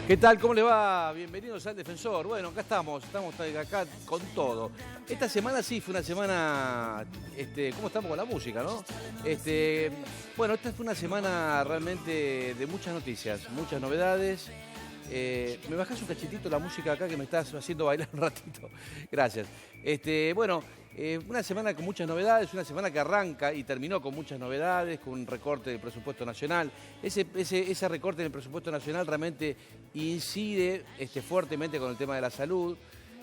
¿Qué tal? ¿Cómo le va? Bienvenidos al Defensor. Bueno, estamos acá con todo. Esta semana sí fue una semana, ¿cómo estamos con la música, no? Bueno, esta fue una semana realmente de muchas noticias, muchas novedades. ¿Me bajás un cachitito la música acá que me estás haciendo bailar un ratito? Gracias. Bueno, una semana con muchas novedades, una semana que arranca y terminó con muchas novedades, con un recorte del presupuesto nacional. Ese recorte del presupuesto nacional realmente incide fuertemente con el tema de la salud.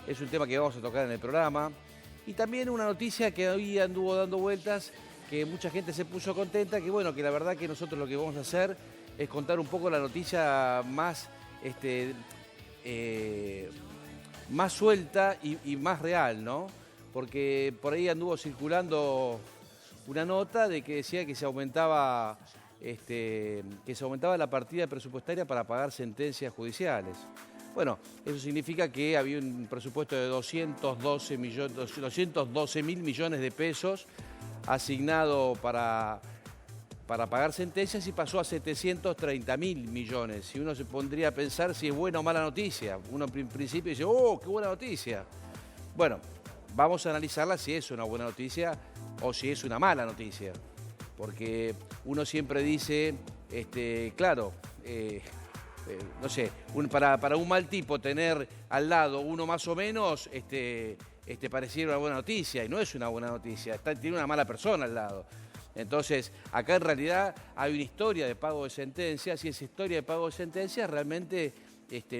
Es un tema que vamos a tocar en el programa. Y también una noticia que hoy anduvo dando vueltas, que mucha gente se puso contenta, que bueno, que la verdad que nosotros lo que vamos a hacer es contar un poco la noticia más más suelta y más real, ¿no? Porque por ahí anduvo circulando una nota de que decía que se aumentaba la partida presupuestaria para pagar sentencias judiciales. Bueno, eso significa que había un presupuesto de 212 mil millones de pesos asignado para pagar sentencias y pasó a 730 mil millones. Y uno se pondría a pensar si es buena o mala noticia. Uno en principio dice, ¡oh, qué buena noticia! Bueno, vamos a analizarla si es una buena noticia o si es una mala noticia. Porque uno siempre dice, claro, no sé, para un mal tipo tener al lado uno más o menos, pareciera una buena noticia y no es una buena noticia. Tiene una mala persona al lado. Entonces, acá en realidad hay una historia de pago de sentencias y esa historia de pago de sentencias realmente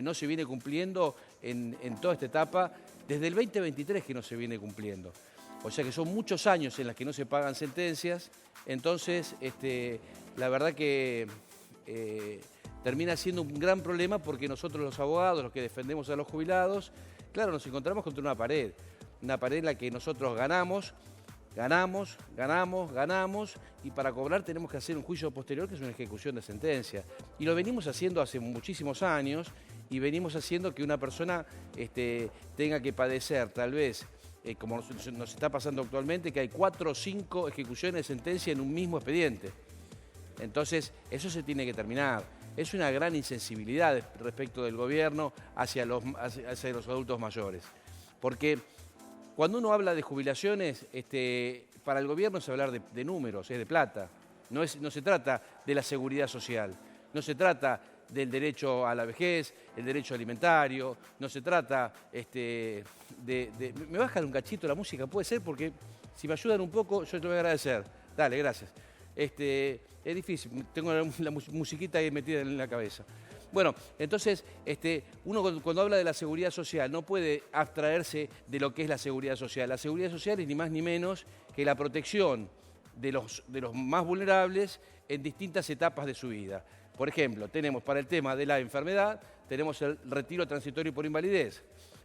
no se viene cumpliendo en toda esta etapa, desde el 2023 que no se viene cumpliendo. O sea que son muchos años en los que no se pagan sentencias, entonces la verdad que termina siendo un gran problema porque nosotros los abogados, los que defendemos a los jubilados, claro, nos encontramos contra una pared en la que nosotros ganamos, y para cobrar tenemos que hacer un juicio posterior que es una ejecución de sentencia. Y lo venimos haciendo hace muchísimos años y venimos haciendo que una persona tenga que padecer tal vez, como nos está pasando actualmente, que hay 4 o 5 ejecuciones de sentencia en un mismo expediente. Entonces, eso se tiene que terminar. Es una gran insensibilidad respecto del gobierno hacia los adultos mayores. Porque cuando uno habla de jubilaciones, para el gobierno es hablar de números, es de plata. No se trata de la seguridad social, no se trata del derecho a la vejez, el derecho alimentario, no se trata ¿Me bajan un cachito la música? Puede ser, porque si me ayudan un poco, yo te lo voy a agradecer. Dale, gracias. Es difícil, tengo la musiquita ahí metida en la cabeza. Bueno, entonces, uno cuando habla de la seguridad social no puede abstraerse de lo que es la seguridad social. La seguridad social es ni más ni menos que la protección de los más vulnerables en distintas etapas de su vida. Por ejemplo, tenemos para el tema de la enfermedad, tenemos el retiro transitorio por invalidez.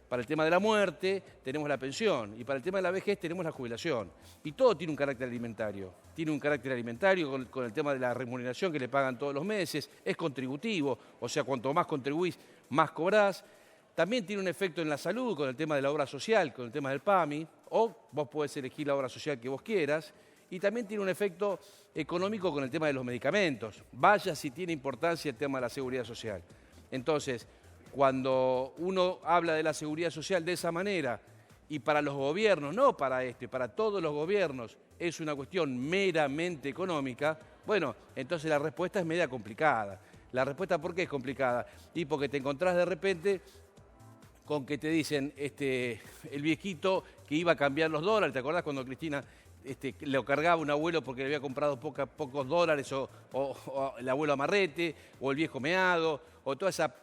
Para el tema de la muerte tenemos la pensión y para el tema de la vejez tenemos la jubilación. Y todo tiene un carácter alimentario. Tiene un carácter alimentario con el tema de la remuneración que le pagan todos los meses, es contributivo, o sea, cuanto más contribuís, más cobrás. También tiene un efecto en la salud con el tema de la obra social, con el tema del PAMI, o vos podés elegir la obra social que vos quieras. Y también tiene un efecto económico con el tema de los medicamentos. Vaya si tiene importancia el tema de la seguridad social. Entonces, cuando uno habla de la seguridad social de esa manera, y para los gobiernos, no para para todos los gobiernos, es una cuestión meramente económica, bueno, entonces la respuesta es media complicada. ¿La respuesta por qué es complicada? Y porque te encontrás de repente con que te dicen el viejito que iba a cambiar los dólares. ¿Te acordás cuando Cristina lo cargaba un abuelo porque le había comprado pocos dólares, o el abuelo amarrete, o el viejo meado, o toda esa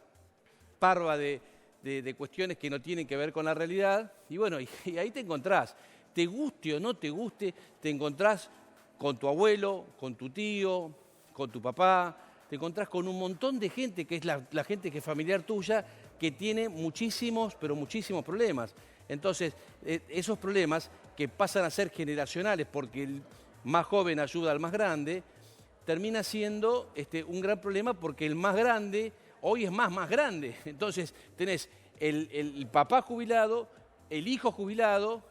parva de cuestiones que no tienen que ver con la realidad? Y bueno, y ahí te encontrás, te guste o no te guste, te encontrás con tu abuelo, con tu tío, con tu papá, te encontrás con un montón de gente que es la gente que es familiar tuya, que tiene muchísimos, pero muchísimos problemas. Entonces, esos problemas que pasan a ser generacionales porque el más joven ayuda al más grande, termina siendo un gran problema porque el más grande hoy es más grande. Entonces tenés el papá jubilado, el hijo jubilado,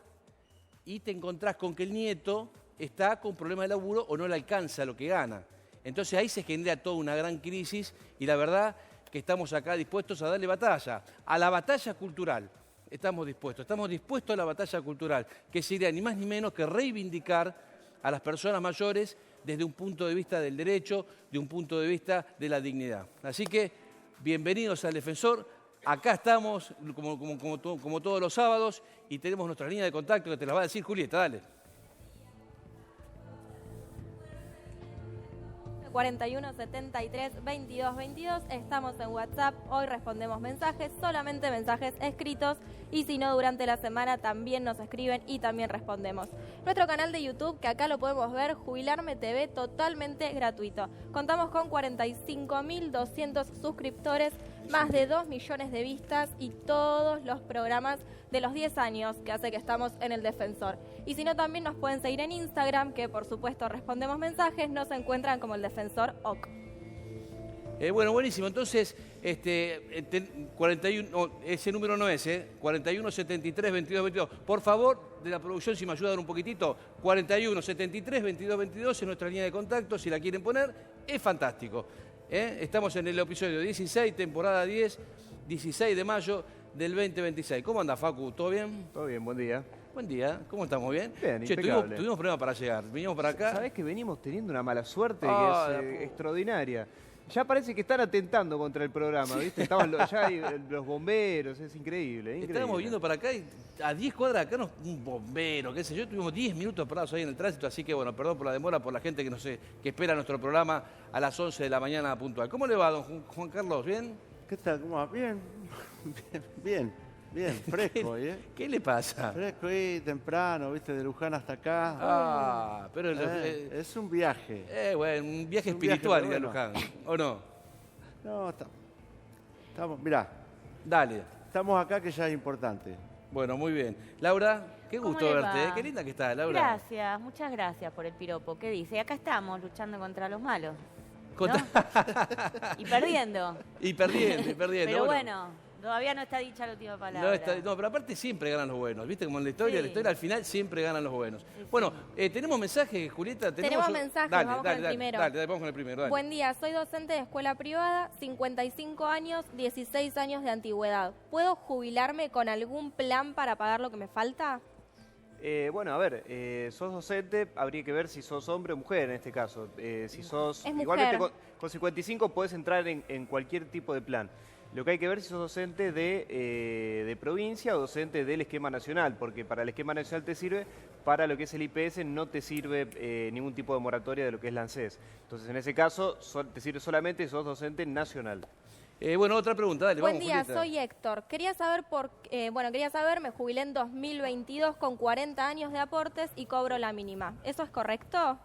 y te encontrás con que el nieto está con problemas de laburo o no le alcanza lo que gana. Entonces ahí se genera toda una gran crisis y la verdad que estamos acá dispuestos a darle batalla, a la batalla cultural. Estamos dispuestos a la batalla cultural, que sería ni más ni menos que reivindicar a las personas mayores desde un punto de vista del derecho, de un punto de vista de la dignidad. Así que, bienvenidos al Defensor. Acá estamos, como todos los sábados, y tenemos nuestra línea de contacto que te la va a decir Julieta, dale. 41 73 22 22. Estamos en WhatsApp. Hoy respondemos mensajes, solamente mensajes escritos. Y si no, durante la semana también nos escriben y también respondemos. Nuestro canal de YouTube, que acá lo podemos ver, Jubilarme TV, totalmente gratuito. Contamos con 45.200 suscriptores, más de 2 millones de vistas y todos los programas de los 10 años que hace que estamos en El Defensor. Y si no, también nos pueden seguir en Instagram, que por supuesto respondemos mensajes, nos encuentran como El Defensor OK. Bueno, buenísimo. Entonces, 41, ese número no es, 41 73 22 22. Por favor, de la producción, si me ayudan un poquitito, 41 73 22 22 es nuestra línea de contacto, si la quieren poner, es fantástico. Estamos en el episodio 16, temporada 10, 16 de mayo del 2026. ¿Cómo anda, Facu? ¿Todo bien? Todo bien, buen día. Buen día, ¿cómo estamos? ¿Bien? Bien, che, impecable. tuvimos problemas para llegar. Vinimos para acá. ¿Sabés que venimos teniendo una mala suerte que es extraordinaria? Ya parece que están atentando contra el programa, ¿viste? Estaban ya hay los bomberos, es increíble. Estábamos viniendo para acá y a 10 cuadras de acá un bombero, qué sé yo, tuvimos 10 minutos parados ahí en el tránsito, así que bueno, perdón por la demora, por la gente que espera nuestro programa a las 11 de la mañana puntual. ¿Cómo le va, don Juan Carlos? ¿Bien? ¿Qué tal? ¿Cómo va? Bien, bien, fresco hoy, ¿eh? ¿Qué le pasa? Fresco ahí, temprano, viste, de Luján hasta acá. Ah, pero... es un viaje. Bueno, un viaje espiritual, ir a Luján, ¿o no? No, estamos, mirá, Dale. estamos acá que ya es importante. Bueno, muy bien. Laura, qué gusto le verte, va? Qué linda que estás, Laura. Gracias, muchas gracias por el piropo. ¿Qué dice? Acá estamos luchando contra los malos. ¿no? Y perdiendo. Y perdiendo. Pero bueno, todavía no está dicha la última palabra. No, pero aparte siempre ganan los buenos, ¿viste? Como en la historia Sí. al final siempre ganan los buenos. Sí. Bueno, ¿tenemos mensajes, Julieta? Tenemos mensajes, vamos con el primero. Dale, vamos con el primero, dale. Buen día, soy docente de escuela privada, 55 años, 16 años de antigüedad. ¿Puedo jubilarme con algún plan para pagar lo que me falta? Bueno, a ver, sos docente, habría que ver si sos hombre o mujer en este caso. Si sos... Es mujer. Igualmente con 55 podés entrar en cualquier tipo de plan. Lo que hay que ver si sos docente de provincia o docente del esquema nacional, porque para el esquema nacional te sirve, para lo que es el IPS no te sirve ningún tipo de moratoria de lo que es la ANSES. Entonces, en ese caso, te sirve solamente si sos docente nacional. Bueno, otra pregunta, dale, Buen vamos, día, Julieta. soy Héctor. Quería saber, me jubilé en 2022 con 40 años de aportes y cobro la mínima. ¿Eso es correcto?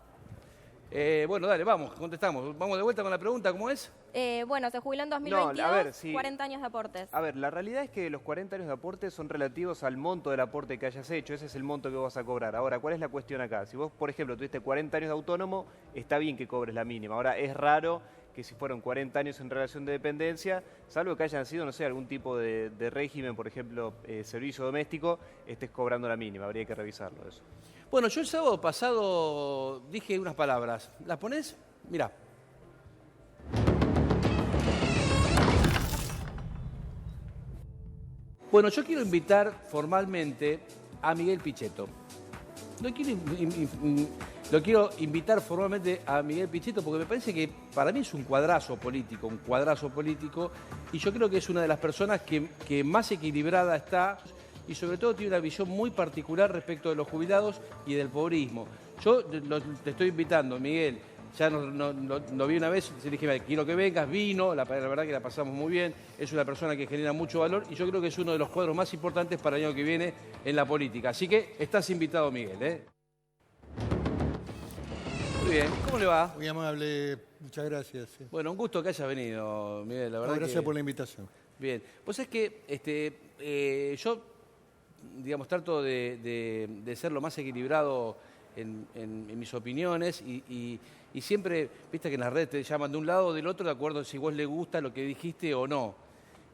Bueno, dale, vamos, contestamos. Vamos de vuelta con la pregunta, ¿cómo es? Se jubiló en 2022, No, a ver, sí. 40 años de aportes. A ver, la realidad es que los 40 años de aporte son relativos al monto del aporte que hayas hecho. Ese es el monto que vas a cobrar. Ahora, ¿cuál es la cuestión acá? Si vos, por ejemplo, tuviste 40 años de autónomo, está bien que cobres la mínima. Ahora, es raro que si fueron 40 años en relación de dependencia, salvo que hayan sido, no sé, algún tipo de régimen, por ejemplo, servicio doméstico, estés cobrando la mínima. Habría que revisarlo eso. Bueno, yo el sábado pasado dije unas palabras. ¿Las ponés? Mirá. Bueno, yo quiero invitar formalmente a Miguel Pichetto. Lo quiero invitar formalmente a Miguel Pichetto porque me parece que para mí es un cuadrazo político, y yo creo que es una de las personas que más equilibrada está y sobre todo tiene una visión muy particular respecto de los jubilados y del pobrismo. Yo te estoy invitando, Miguel. Ya lo vi una vez, le dije, quiero que vengas, vino, la verdad que la pasamos muy bien, es una persona que genera mucho valor y yo creo que es uno de los cuadros más importantes para el año que viene en la política. Así que estás invitado, Miguel. Muy bien, ¿cómo le va? Muy amable, muchas gracias. Bueno, un gusto que hayas venido, Miguel, la verdad. Gracias por la invitación. Bien, pues es que yo, digamos, trato de ser lo más equilibrado en mis opiniones y siempre, viste que en las redes te llaman de un lado o del otro de acuerdo a si vos le gusta lo que dijiste o no.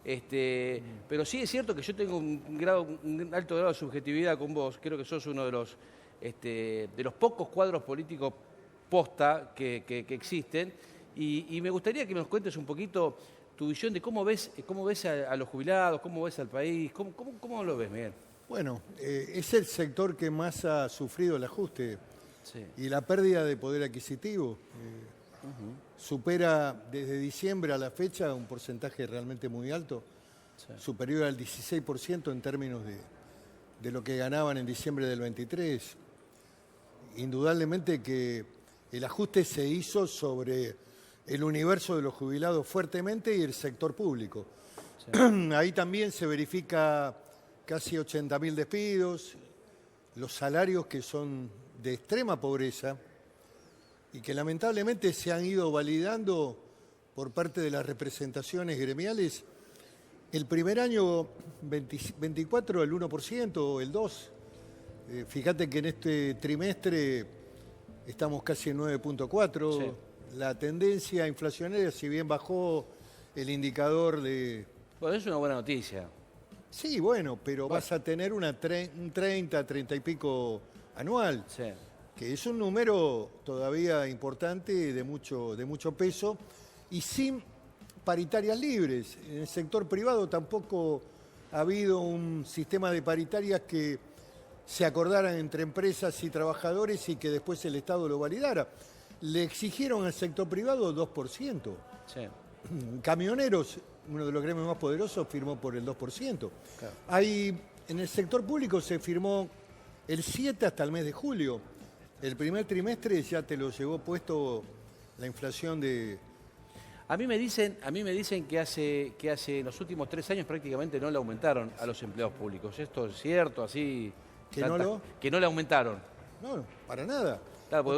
Pero sí es cierto que yo tengo un alto grado de subjetividad con vos. Creo que sos uno de los pocos cuadros políticos posta que existen. Y me gustaría que nos cuentes un poquito tu visión de cómo ves a los jubilados, cómo ves al país, cómo lo ves, Miguel. Bueno, es el sector que más ha sufrido el ajuste Sí. y la pérdida de poder adquisitivo. Supera desde diciembre a la fecha un porcentaje realmente muy alto, Sí. superior al 16% en términos de lo que ganaban en diciembre del 23. Indudablemente que el ajuste se hizo sobre el universo de los jubilados fuertemente y el sector público. Sí. Ahí también se verifica casi 80.000 despidos, los salarios que son de extrema pobreza y que lamentablemente se han ido validando por parte de las representaciones gremiales. El primer año 24 el 1%, el 2%. Fíjate que en este trimestre estamos casi en 9.4%. Sí. La tendencia inflacionaria, si bien bajó el indicador de... Bueno, es una buena noticia. Sí, bueno, pero vas a tener un 30 y pico anual, Sí. que es un número todavía importante de mucho peso y sin paritarias libres. En el sector privado tampoco ha habido un sistema de paritarias que se acordaran entre empresas y trabajadores y que después el Estado lo validara. Le exigieron al sector privado 2%. Sí. Camioneros, uno de los gremios más poderosos, firmó por el 2%. Claro. Hay, en el sector público se firmó el 7 hasta el mes de julio. El primer trimestre ya te lo llevó puesto la inflación de... A mí me dicen que hace en los últimos 3 años prácticamente no le aumentaron a los empleados públicos. ¿Esto es cierto? Así. ¿Que no lo? Que no le aumentaron. No, para nada. Claro, Vos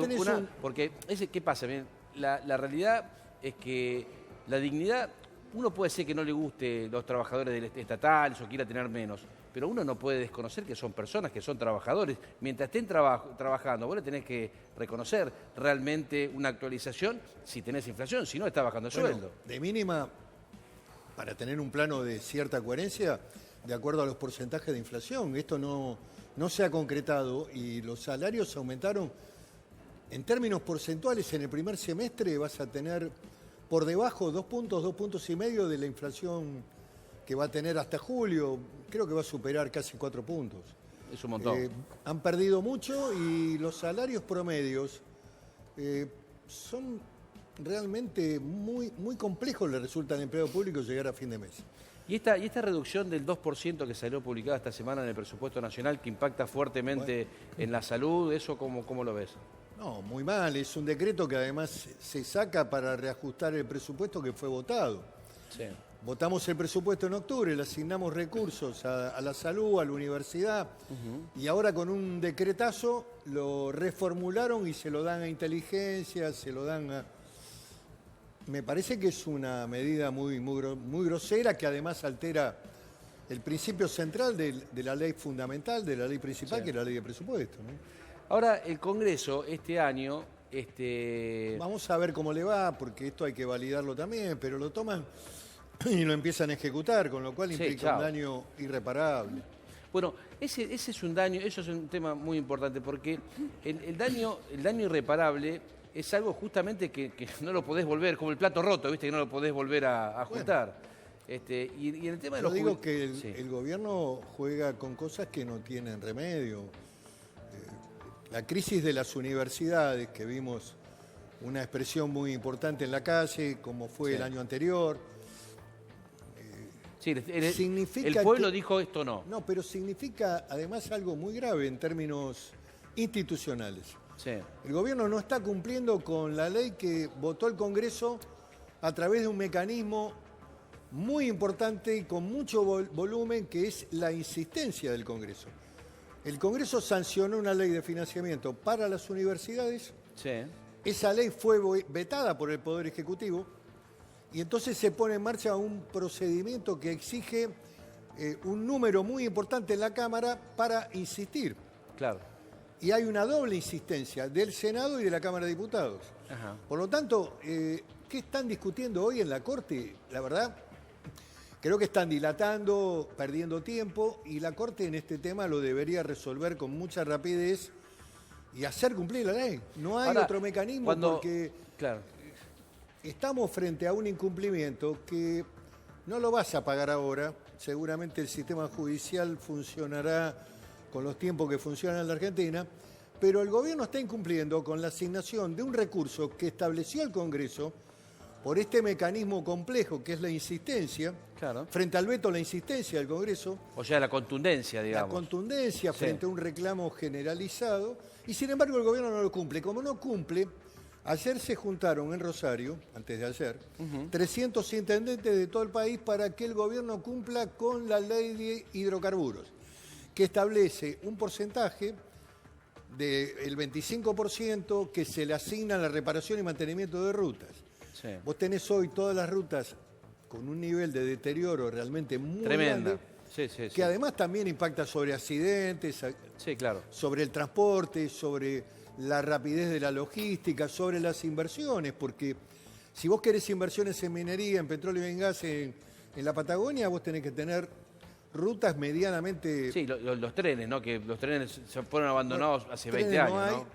porque, tenés un- ¿qué pasa? Bien, la realidad es que la dignidad, uno puede ser que no le guste los trabajadores estatales o quiera tener menos, pero uno no puede desconocer que son personas, que son trabajadores. Mientras estén trabajando, vos le tenés que reconocer realmente una actualización si tenés inflación, si no está bajando el Bueno, sueldo. de mínima, para tener un plano de cierta coherencia, de acuerdo a los porcentajes de inflación. Esto no se ha concretado y los salarios aumentaron. En términos porcentuales, en el primer semestre vas a tener por debajo 2 puntos y medio de la inflación que va a tener hasta julio. Creo que va a superar casi 4 puntos. Es un montón. Han perdido mucho y los salarios promedios son realmente muy complejos, le resulta al empleado público llegar a fin de mes. Y esta reducción del 2% que salió publicada esta semana en el presupuesto nacional, que impacta fuertemente en la salud, ¿eso cómo lo ves? No, muy mal. Es un decreto que además se saca para reajustar el presupuesto que fue votado. Sí. Votamos el presupuesto en octubre, le asignamos recursos a la salud, a la universidad, y ahora con un decretazo lo reformularon y se lo dan a inteligencia, se lo dan a... Me parece que es una medida muy grosera que además altera el principio central de la ley fundamental, de la ley principal, Sí. que es la ley de presupuesto, ¿no? Ahora, el Congreso este año... Vamos a ver cómo le va, porque esto hay que validarlo también, pero lo toman y lo empiezan a ejecutar, con lo cual Sí, implica chao. un daño irreparable. Bueno, ese es un daño, eso es un tema muy importante, porque el daño irreparable es algo justamente que no lo podés volver, como el plato roto, ¿viste? Que no lo podés volver a ajustar. Y en el tema de Yo los digo que Sí. el gobierno juega con cosas que no tienen remedio. La crisis de las universidades, que vimos una expresión muy importante en la calle, como fue Sí. el año anterior. Sí, Significa el pueblo que- dijo esto no. No, pero significa además algo muy grave en términos institucionales. Sí. El gobierno no está cumpliendo con la ley que votó el Congreso a través de un mecanismo muy importante y con mucho volumen, que es la insistencia del Congreso. El Congreso sancionó una ley de financiamiento para las universidades. Sí. Esa ley fue vetada por el Poder Ejecutivo y entonces se pone en marcha un procedimiento que exige un número muy importante en la Cámara para insistir. Claro. Y hay una doble insistencia del Senado y de la Cámara de Diputados. Ajá. Por lo tanto, ¿qué están discutiendo hoy en la Corte? La verdad, creo que están dilatando, perdiendo tiempo, y la Corte en este tema lo debería resolver con mucha rapidez y hacer cumplir la ley. No hay Ahora, otro mecanismo cuando- porque Claro. estamos frente a un incumplimiento que no lo vas a pagar ahora. Seguramente el sistema judicial funcionará con los tiempos que funcionan en la Argentina, pero el gobierno está incumpliendo con la asignación de un recurso que estableció el Congreso por este mecanismo complejo que es la insistencia. Claro. Frente al veto, la insistencia del Congreso. O sea, la contundencia, La digamos. contundencia frente a un reclamo generalizado, y sin embargo el gobierno no lo cumple. Como no cumple, ayer se juntaron en Rosario, antes de ayer, 300 intendentes de todo el país para que el gobierno cumpla con la ley de hidrocarburos, que establece un porcentaje del 25% que se le asigna a la reparación y mantenimiento de rutas. Sí. Vos tenés hoy todas las rutas con un nivel de deterioro realmente muy Tremenda. grande, Sí, sí, sí. que además también impacta sobre accidentes, Sí, claro. sobre el transporte, sobre la rapidez de la logística, sobre las inversiones, porque si vos querés inversiones en minería, en petróleo y en gas en la Patagonia, vos tenés que tener rutas medianamente... Sí, los trenes, ¿no? Que los trenes se fueron abandonados hace 20 trenes años, no hay. ¿no?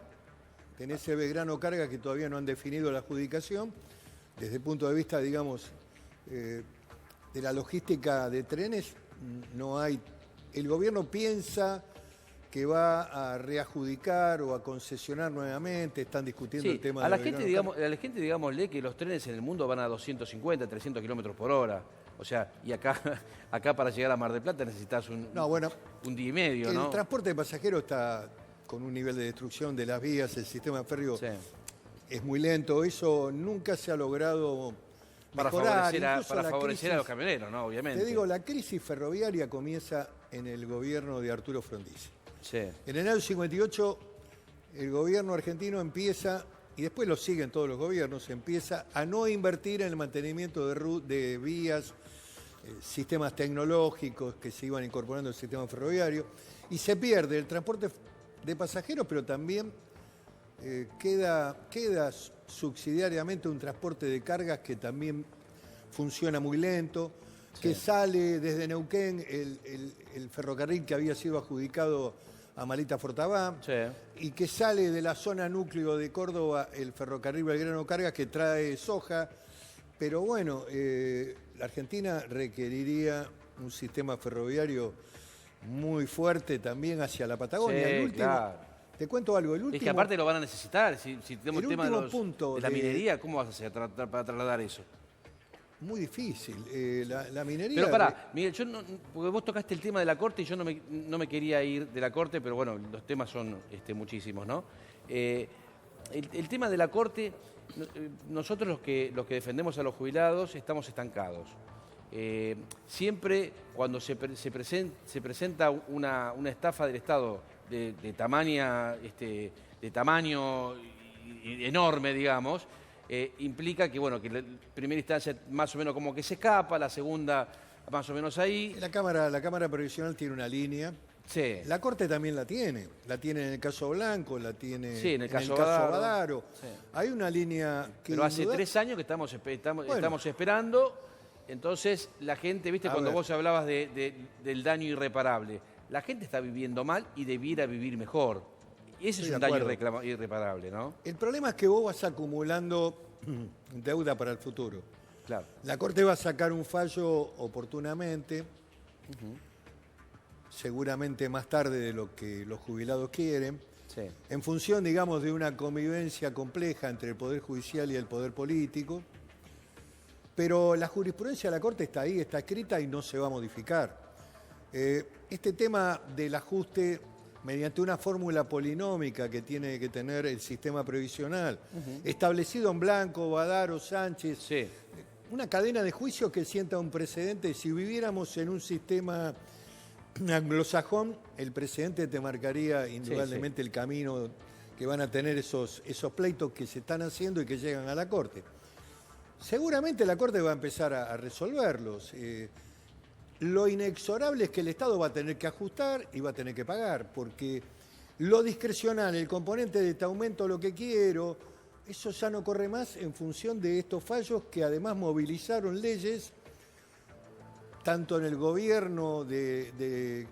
Tenés el Belgrano Carga que todavía no han definido la adjudicación. Desde el punto de vista, digamos, de la logística de trenes, no hay. El gobierno piensa que va a readjudicar o a concesionar nuevamente, están discutiendo Sí, el tema a la del gente, Belgrano digamos, a la gente, digámosle que los trenes en el mundo van a 250, 300 kilómetros por hora. O sea, y acá para llegar a Mar del Plata necesitas No, bueno, un día y medio, el ¿no? transporte de pasajeros está con un nivel de destrucción de las vías, el sistema férreo Sí. es muy lento, eso nunca se ha logrado Para mejorar. favorecer, Incluso para la favorecer a crisis- los camioneros, ¿no? Obviamente. Te digo, la crisis ferroviaria comienza en el gobierno de Arturo Frondizi. Sí. En enero del 58, el gobierno argentino empieza, y después lo siguen todos los gobiernos, empieza a no invertir en el mantenimiento de vías, sistemas tecnológicos que se iban incorporando al sistema ferroviario, y se pierde el transporte de pasajeros, pero también queda subsidiariamente un transporte de cargas que también funciona muy lento, que sale desde Neuquén el ferrocarril que había sido adjudicado a Malita Fortabá, Sí. y que sale de la zona núcleo de Córdoba el ferrocarril Belgrano Cargas que trae soja. Pero bueno, la Argentina requeriría un sistema ferroviario muy fuerte también hacia la Patagonia. Sí, El último, claro. te cuento algo, el último... Es que aparte lo van a necesitar. Si tenemos el el tema último punto de la de- minería, ¿cómo vas a hacer para trasladar eso? Muy difícil. La minería... Pero pará, Miguel, porque vos tocaste el tema de la Corte y yo no me quería ir de la Corte, pero bueno, los temas son muchísimos, ¿no? El tema de la Corte, nosotros los que defendemos a los jubilados estamos estancados. Siempre cuando se presenta una estafa del Estado de tamaño enorme, digamos, implica que, bueno, que la primera instancia más o menos como que se escapa, la segunda más o menos ahí. La Cámara Previsional tiene una línea. Sí. La Corte también la tiene en el caso Blanco, la tiene Sí, en el caso Badaro. Sí. Hay una línea que... Pero hace induda- 3 años que estamos Bueno. esperando, entonces la gente, viste, A cuando ver. vos hablabas del daño irreparable, la gente está viviendo mal y debiera vivir mejor. Y ese Estoy es de un daño acuerdo. irreparable, ¿no? El problema es que vos vas acumulando deuda para el futuro. Claro. La Corte va a sacar un fallo oportunamente, seguramente más tarde de lo que los jubilados quieren, Sí. en función, digamos, de una convivencia compleja entre el Poder Judicial y el Poder Político. Pero la jurisprudencia de la Corte está ahí, está escrita y no se va a modificar. Este tema del ajuste mediante una fórmula polinómica que tiene que tener el sistema previsional, establecido en Blanco, Badaro, Sánchez, Sí. una cadena de juicios que sienta un precedente. Si viviéramos en un sistema anglosajón, el precedente te marcaría indudablemente el camino que van a tener esos pleitos que se están haciendo y que llegan a la Corte. Seguramente la Corte va a empezar a resolverlos. Lo inexorable es que el Estado va a tener que ajustar y va a tener que pagar, porque lo discrecional, el componente de te aumento lo que quiero, eso ya no corre más en función de estos fallos que además movilizaron leyes, tanto en el gobierno de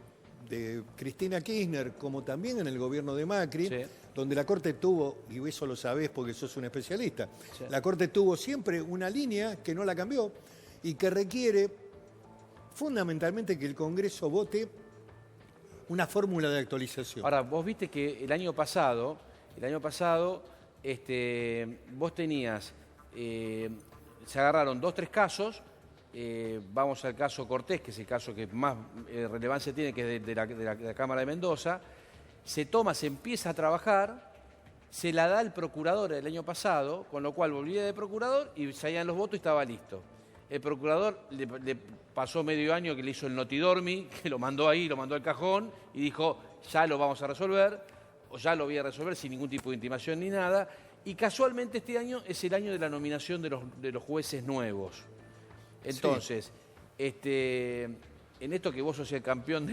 de Cristina Kirchner como también en el gobierno de Macri, Sí. donde la Corte tuvo, y eso lo sabés porque sos un especialista, Sí. la Corte tuvo siempre una línea que no la cambió y que requiere fundamentalmente que el Congreso vote una fórmula de actualización. Ahora, vos viste que el año pasado, vos tenías, se agarraron 2, 3 casos, vamos al caso Cortés, que es el caso que más relevancia tiene, que es de la Cámara de Mendoza, se empieza a trabajar, se la da al procurador el año pasado, con lo cual volvía de procurador y salían los votos y estaba listo. El procurador le pasó medio año que le hizo el notidormi, que lo mandó ahí, lo mandó al cajón y dijo, ya lo vamos a resolver, o ya lo voy a resolver sin ningún tipo de intimación ni nada. Y casualmente este año es el año de la nominación de los jueces nuevos. Entonces, en esto que vos sos el campeón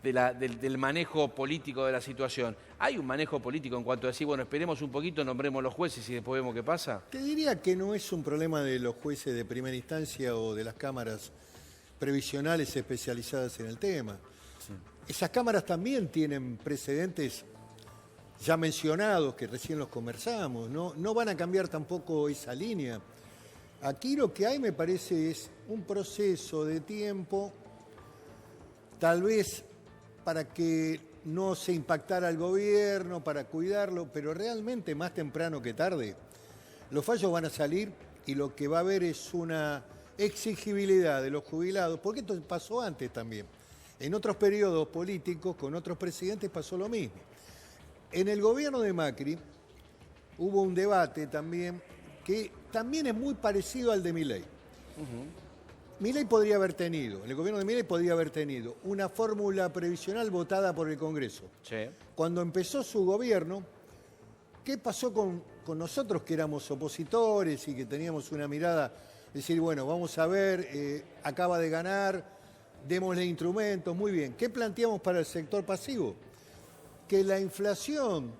del manejo político de la situación, ¿hay un manejo político en cuanto a decir, bueno, esperemos un poquito, nombremos los jueces y después vemos qué pasa? Te diría que no es un problema de los jueces de primera instancia o de las cámaras previsionales especializadas en el tema. Sí. Esas cámaras también tienen precedentes ya mencionados, que recién los conversamos, no van a cambiar tampoco esa línea. Aquí lo que hay, me parece, es un proceso de tiempo, tal vez para que no se impactara al gobierno, para cuidarlo, pero realmente más temprano que tarde, los fallos van a salir y lo que va a haber es una exigibilidad de los jubilados, porque esto pasó antes también. En otros periodos políticos, con otros presidentes, pasó lo mismo. En el gobierno de Macri hubo un debate también que también es muy parecido al de Milei. Milei podría haber tenido, en el gobierno de Milei podría haber tenido una fórmula previsional votada por el Congreso. Sí. Cuando empezó su gobierno, ¿qué pasó con nosotros que éramos opositores y que teníamos una mirada, decir, bueno, vamos a ver, acaba de ganar, démosle instrumentos, muy bien. ¿Qué planteamos para el sector pasivo? Que la inflación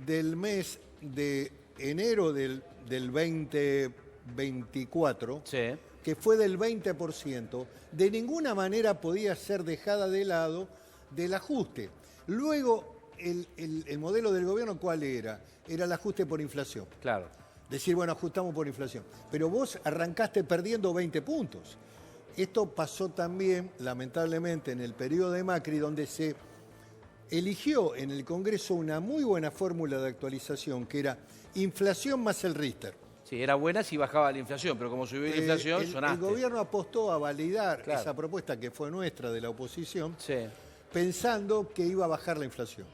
del mes de enero del 2024, sí, que fue del 20%, de ninguna manera podía ser dejada de lado del ajuste. Luego, el modelo del gobierno, ¿cuál era? Era el ajuste por inflación. Claro. Decir, bueno, ajustamos por inflación. Pero vos arrancaste perdiendo 20 puntos. Esto pasó también, lamentablemente, en el periodo de Macri, donde se eligió en el Congreso una muy buena fórmula de actualización, que era inflación más el Richter. Sí, era buena si bajaba la inflación, pero como subió la inflación, sonaste. El gobierno apostó a validar esa propuesta que fue nuestra de la oposición, sí, pensando que iba a bajar la inflación.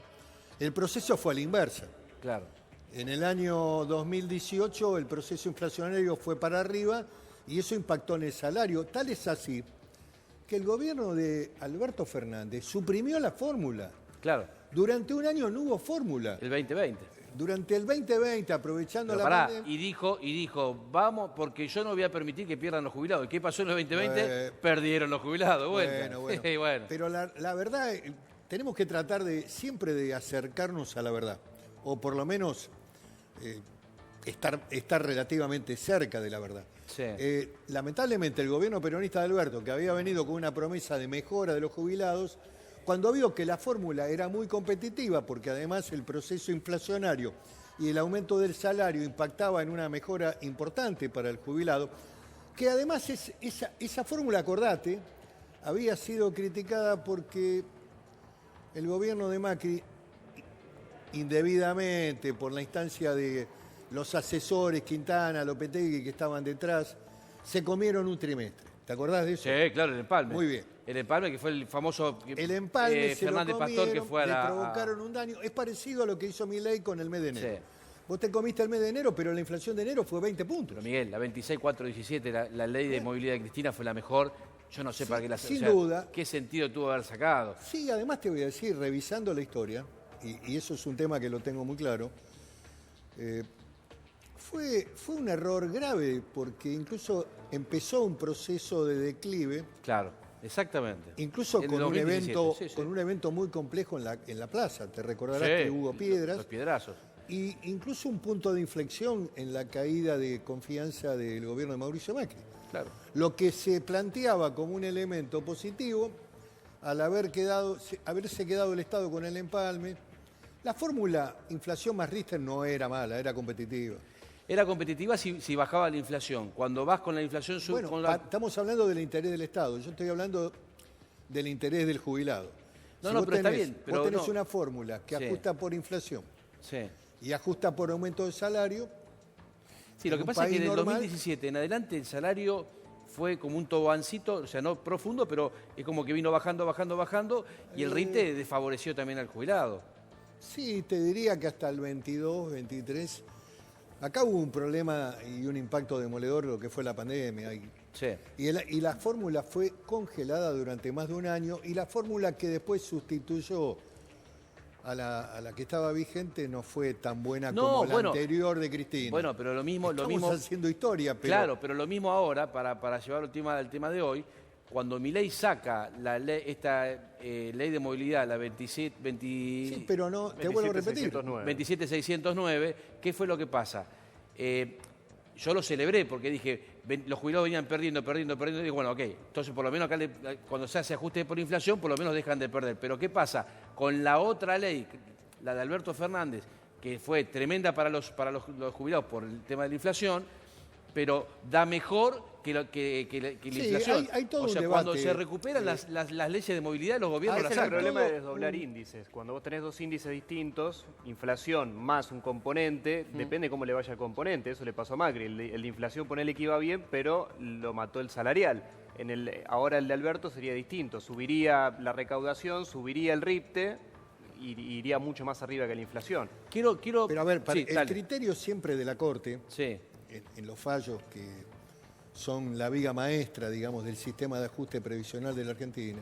El proceso fue a la inversa. Claro. En el año 2018 el proceso inflacionario fue para arriba y eso impactó en el salario. Tal es así que el gobierno de Alberto Fernández suprimió la fórmula. Claro. Durante un año no hubo fórmula. El 2020. Durante el 2020, aprovechando la pandemia... Y dijo, vamos, porque yo no voy a permitir que pierdan los jubilados. ¿Y qué pasó en el 2020? Perdieron los jubilados. Bueno. Pero la verdad, tenemos que tratar siempre de acercarnos a la verdad. O por lo menos estar relativamente cerca de la verdad. Sí. Lamentablemente el gobierno peronista de Alberto, que había venido con una promesa de mejora de los jubilados, cuando vio que la fórmula era muy competitiva, porque además el proceso inflacionario y el aumento del salario impactaba en una mejora importante para el jubilado, que además esa fórmula, acordate, había sido criticada porque el gobierno de Macri, indebidamente por la instancia de los asesores Quintana, Lopetegui, que estaban detrás, se comieron un trimestre. ¿Te acordás de eso? Sí, claro, el empalme. Muy bien. El empalme, que fue el famoso el empalme Fernández Pastor, que fue le provocaron un daño. Es parecido a lo que hizo Milei con el mes de enero. Sí. Vos te comiste el mes de enero, pero la inflación de enero fue 20 puntos. Pero Miguel, la 26.417, la ley de movilidad de Cristina fue la mejor. Yo no sé para qué la... Sin duda. ¿Qué sentido tuvo haber sacado? Sí, además te voy a decir, revisando la historia, y eso es un tema que lo tengo muy claro, fue un error grave, porque incluso empezó un proceso de declive. Claro, exactamente. Incluso con un evento muy complejo en la plaza. Te recordarás que hubo piedras. Los piedrazos. Y incluso un punto de inflexión en la caída de confianza del gobierno de Mauricio Macri. Claro. Lo que se planteaba como un elemento positivo al haberse quedado el Estado con el empalme. La fórmula inflación más Riester no era mala, era competitiva. Era competitiva si bajaba la inflación. Cuando vas con la inflación... Bueno, estamos hablando del interés del Estado. Yo estoy hablando del interés del jubilado. Pero está bien. Vos tenés una fórmula que ajusta por inflación y ajusta por aumento de salario. Sí, lo que pasa es que del 2017 en adelante el salario fue como un tobogancito, o sea, no profundo, pero es como que vino bajando, y el RINTE desfavoreció también al jubilado. Sí, te diría que hasta el 22, 23... Acá hubo un problema y un impacto demoledor, lo que fue la pandemia. Y la fórmula fue congelada durante más de un año, y la fórmula que después sustituyó a la que estaba vigente no fue tan buena como la anterior de Cristina. Bueno, pero lo mismo... Estamos haciendo historia, pero... Claro, pero lo mismo ahora, para llevar el tema de hoy, cuando Milei saca esta ley de movilidad, la 27... Sí, pero no, te vuelvo a repetir. 27609, ¿qué fue lo que pasa? Yo lo celebré porque dije, los jubilados venían perdiendo, y digo, bueno, ok, entonces por lo menos acá cuando se hace ajuste por inflación, por lo menos dejan de perder. Pero ¿qué pasa? Con la otra ley, la de Alberto Fernández, que fue tremenda para los jubilados por el tema de la inflación, pero da mejor que la inflación. Hay todo o sea, un cuando debate. se recuperan las leyes de movilidad, los gobiernos las Ese es el sacan. problema de desdoblar índices. Cuando vos tenés dos índices distintos, inflación más un componente, depende cómo le vaya al componente. Eso le pasó a Macri. El de inflación, ponele que iba bien, pero lo mató el salarial. Ahora el de Alberto sería distinto. Subiría la recaudación, subiría el RIPTE, y iría mucho más arriba que la inflación. Quiero... Pero a ver, Sí, el criterio siempre de la Corte... Sí. En los fallos que son la viga maestra, digamos, del sistema de ajuste previsional de la Argentina,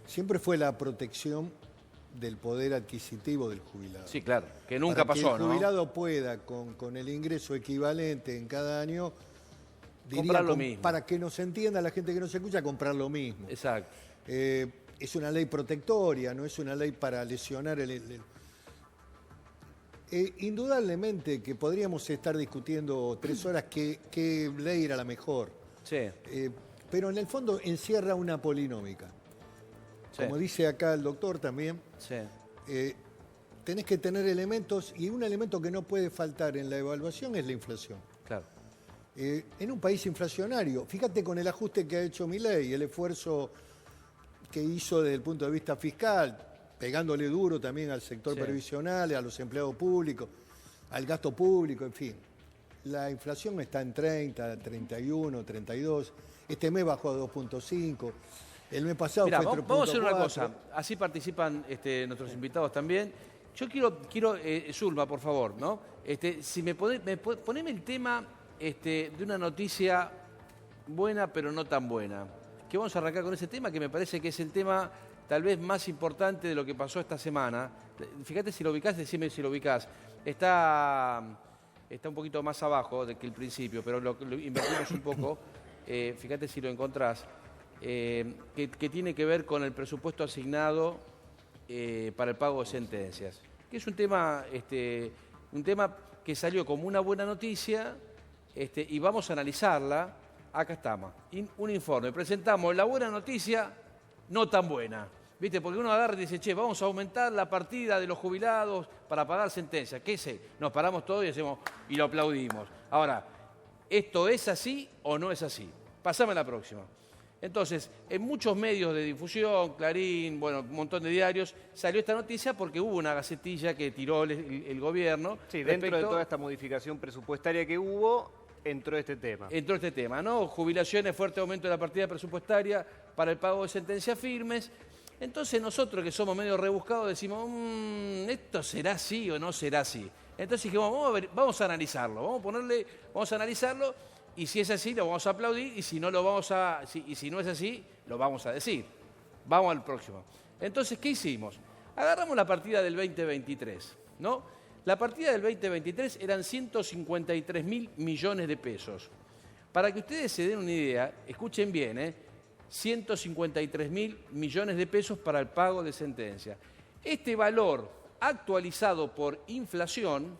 siempre fue la protección del poder adquisitivo del jubilado. Sí, claro, que nunca pasó, ¿no? Para que el jubilado pueda, con el ingreso equivalente en cada año, comprar lo mismo. Para que nos entienda la gente que nos escucha, comprar lo mismo. Exacto. Es una ley protectoria, no es una ley para lesionar indudablemente que podríamos estar discutiendo 3 horas qué ley era la mejor. Sí. Pero en el fondo encierra una polinómica. Sí. Como dice acá el doctor también, tenés que tener elementos, y un elemento que no puede faltar en la evaluación es la inflación. Claro. En un país inflacionario, fíjate con el ajuste que ha hecho Milei, el esfuerzo que hizo desde el punto de vista fiscal, pegándole duro también al sector previsional, a los empleados públicos, al gasto público, en fin. La inflación está en 30, 31, 32. Este mes bajó a 2.5. El mes pasado fue 3.4. Vamos a hacer una cosa. Así participan nuestros invitados también. Yo quiero Zulma, por favor, ¿no? Si poneme el tema de una noticia buena, pero no tan buena. Que vamos a arrancar con ese tema, que me parece que es el tema tal vez más importante de lo que pasó esta semana. Fíjate si lo ubicás, decime si lo ubicás. Está un poquito más abajo que el principio, pero lo invertimos un poco. Fíjate si lo encontrás. Que tiene que ver con el presupuesto asignado para el pago de sentencias. Que es un tema que salió como una buena noticia y vamos a analizarla. Acá estamos. Un informe. Presentamos la buena noticia, no tan buena. ¿Viste? Porque uno agarra y dice, che, vamos a aumentar la partida de los jubilados para pagar sentencias. ¿Qué sé? Nos paramos todos y lo aplaudimos. Ahora, ¿esto es así o no es así? Pasame a la próxima. Entonces, en muchos medios de difusión, Clarín, bueno, un montón de diarios, salió esta noticia porque hubo una gacetilla que tiró el gobierno. Sí, dentro de toda esta modificación presupuestaria que hubo, entró este tema. Entró este tema, ¿no? Jubilaciones, fuerte aumento de la partida presupuestaria para el pago de sentencias firmes. Entonces nosotros, que somos medio rebuscados, decimos, ¿esto será así o no será así? Entonces dijimos, vamos a analizarlo, vamos a analizarlo, y si es así, lo vamos a aplaudir, y si no si no es así, lo vamos a decir. Vamos al próximo. Entonces, ¿qué hicimos? Agarramos la partida del 2023, ¿no? La partida del 2023 eran 153.000 millones de pesos. Para que ustedes se den una idea, escuchen bien, 153.000 millones de pesos para el pago de sentencia. Este valor actualizado por inflación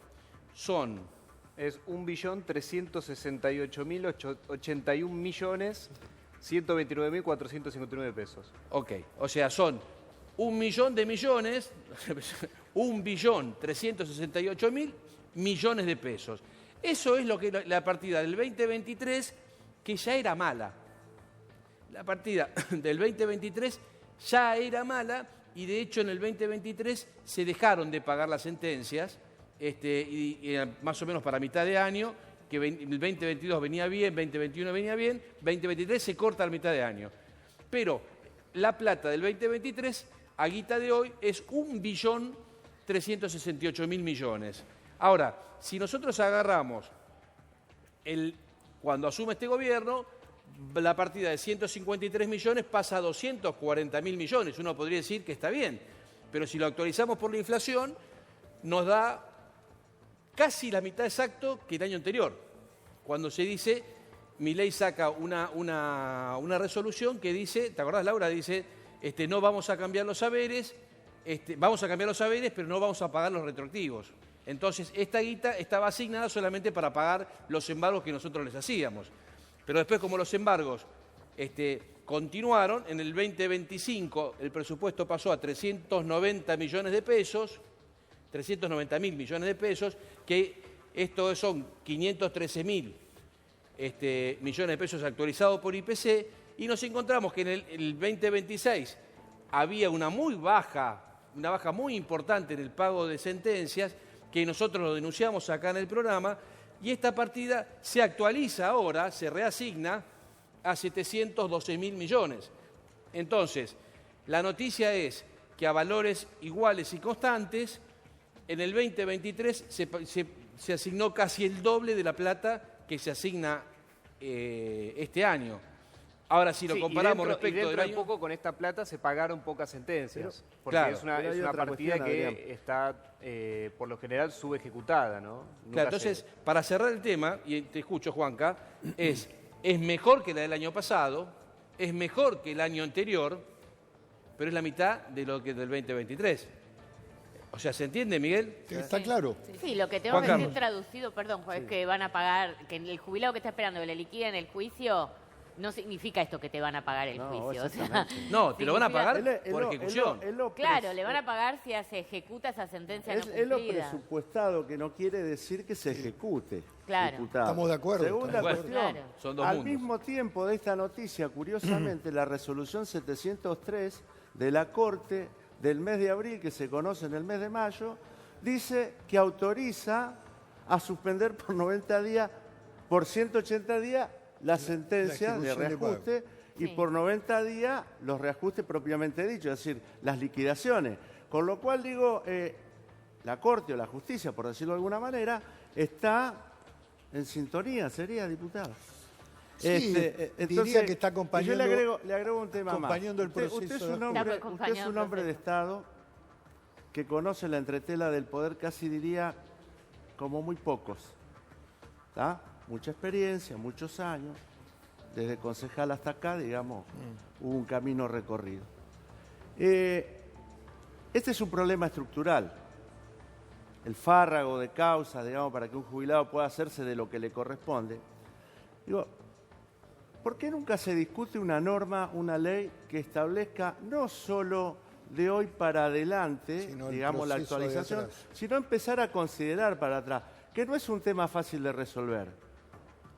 es 1.368.081 millones 129.459 pesos. Ok, o sea, son 1.000.000 de millones, 1.368.000 millones de pesos. Eso es lo que la partida del 2023, que ya era mala. La partida del 2023 ya era mala y de hecho en el 2023 se dejaron de pagar las sentencias, y más o menos para mitad de año, que el 2022 venía bien, 2021 venía bien, 2023 se corta a mitad de año. Pero la plata del 2023, a guita de hoy, es 1.368.000 millones. Ahora, si nosotros agarramos cuando asume este gobierno, la partida de 153 millones pasa a 240.000 millones. Uno podría decir que está bien, pero si lo actualizamos por la inflación, nos da casi la mitad exacto que el año anterior. Cuando se dice, Milei saca una resolución que dice, ¿te acordás, Laura? Dice, no vamos a cambiar los saberes, vamos a cambiar los saberes, pero no vamos a pagar los retroactivos. Entonces, esta guita estaba asignada solamente para pagar los embargos que nosotros les hacíamos. Pero después, como los embargos continuaron, en el 2025 el presupuesto pasó a 390 millones de pesos, 390.000 millones de pesos, que esto son 513.000 millones de pesos actualizados por IPC, y nos encontramos que en el 2026 había una baja muy importante en el pago de sentencias, que nosotros lo denunciamos acá en el programa, y esta partida se actualiza ahora, se reasigna a 712.000 millones. Entonces, la noticia es que a valores iguales y constantes, en el 2023 se asignó casi el doble de la plata que se asigna este año. Ahora, si lo comparamos respecto del año... poco con esta plata se pagaron pocas sentencias, porque claro, es una partida que está, por lo general, subejecutada, ¿no? Claro, entonces, para cerrar el tema, y te escucho, Juanca, es mejor que la del año pasado, es mejor que el año anterior, pero es la mitad de lo que del 2023. O sea, ¿se entiende, Miguel? Está claro. Sí, lo que tengo que decir traducido, perdón, es que van a pagar, que el jubilado que está esperando que le liquiden el juicio, no significa esto que te van a pagar el juicio. O sea, no, te lo van a pagar por ejecución. Claro, le van a pagar si se ejecuta esa sentencia no cumplida. Es lo presupuestado, que no quiere decir que se ejecute. Claro. Diputado. Estamos de acuerdo. Segunda cuestión. Claro. Son dos Al mundos. mismo tiempo de esta noticia, curiosamente, la resolución 703 de la Corte del mes de abril, que se conoce en el mes de mayo, dice que autoriza a suspender por 90 días, por 180 días, la sentencia de reajuste y por 90 días los reajustes propiamente dichos, es decir, las liquidaciones. Con lo cual, digo, la Corte o la Justicia, por decirlo de alguna manera, está en sintonía, sería, diputado. Sí, diría que está acompañando, yo le agrego un tema más. El proceso. Usted es un hombre de Estado que conoce la entretela del poder, casi diría, como muy pocos. ¿Está? Mucha experiencia, muchos años, desde concejal hasta acá, digamos, hubo un camino recorrido. Este es un problema estructural. El fárrago de causas, digamos, para que un jubilado pueda hacerse de lo que le corresponde. Digo, ¿por qué nunca se discute una norma, una ley que establezca no solo de hoy para adelante, digamos, la actualización, sino empezar a considerar para atrás, que no es un tema fácil de resolver?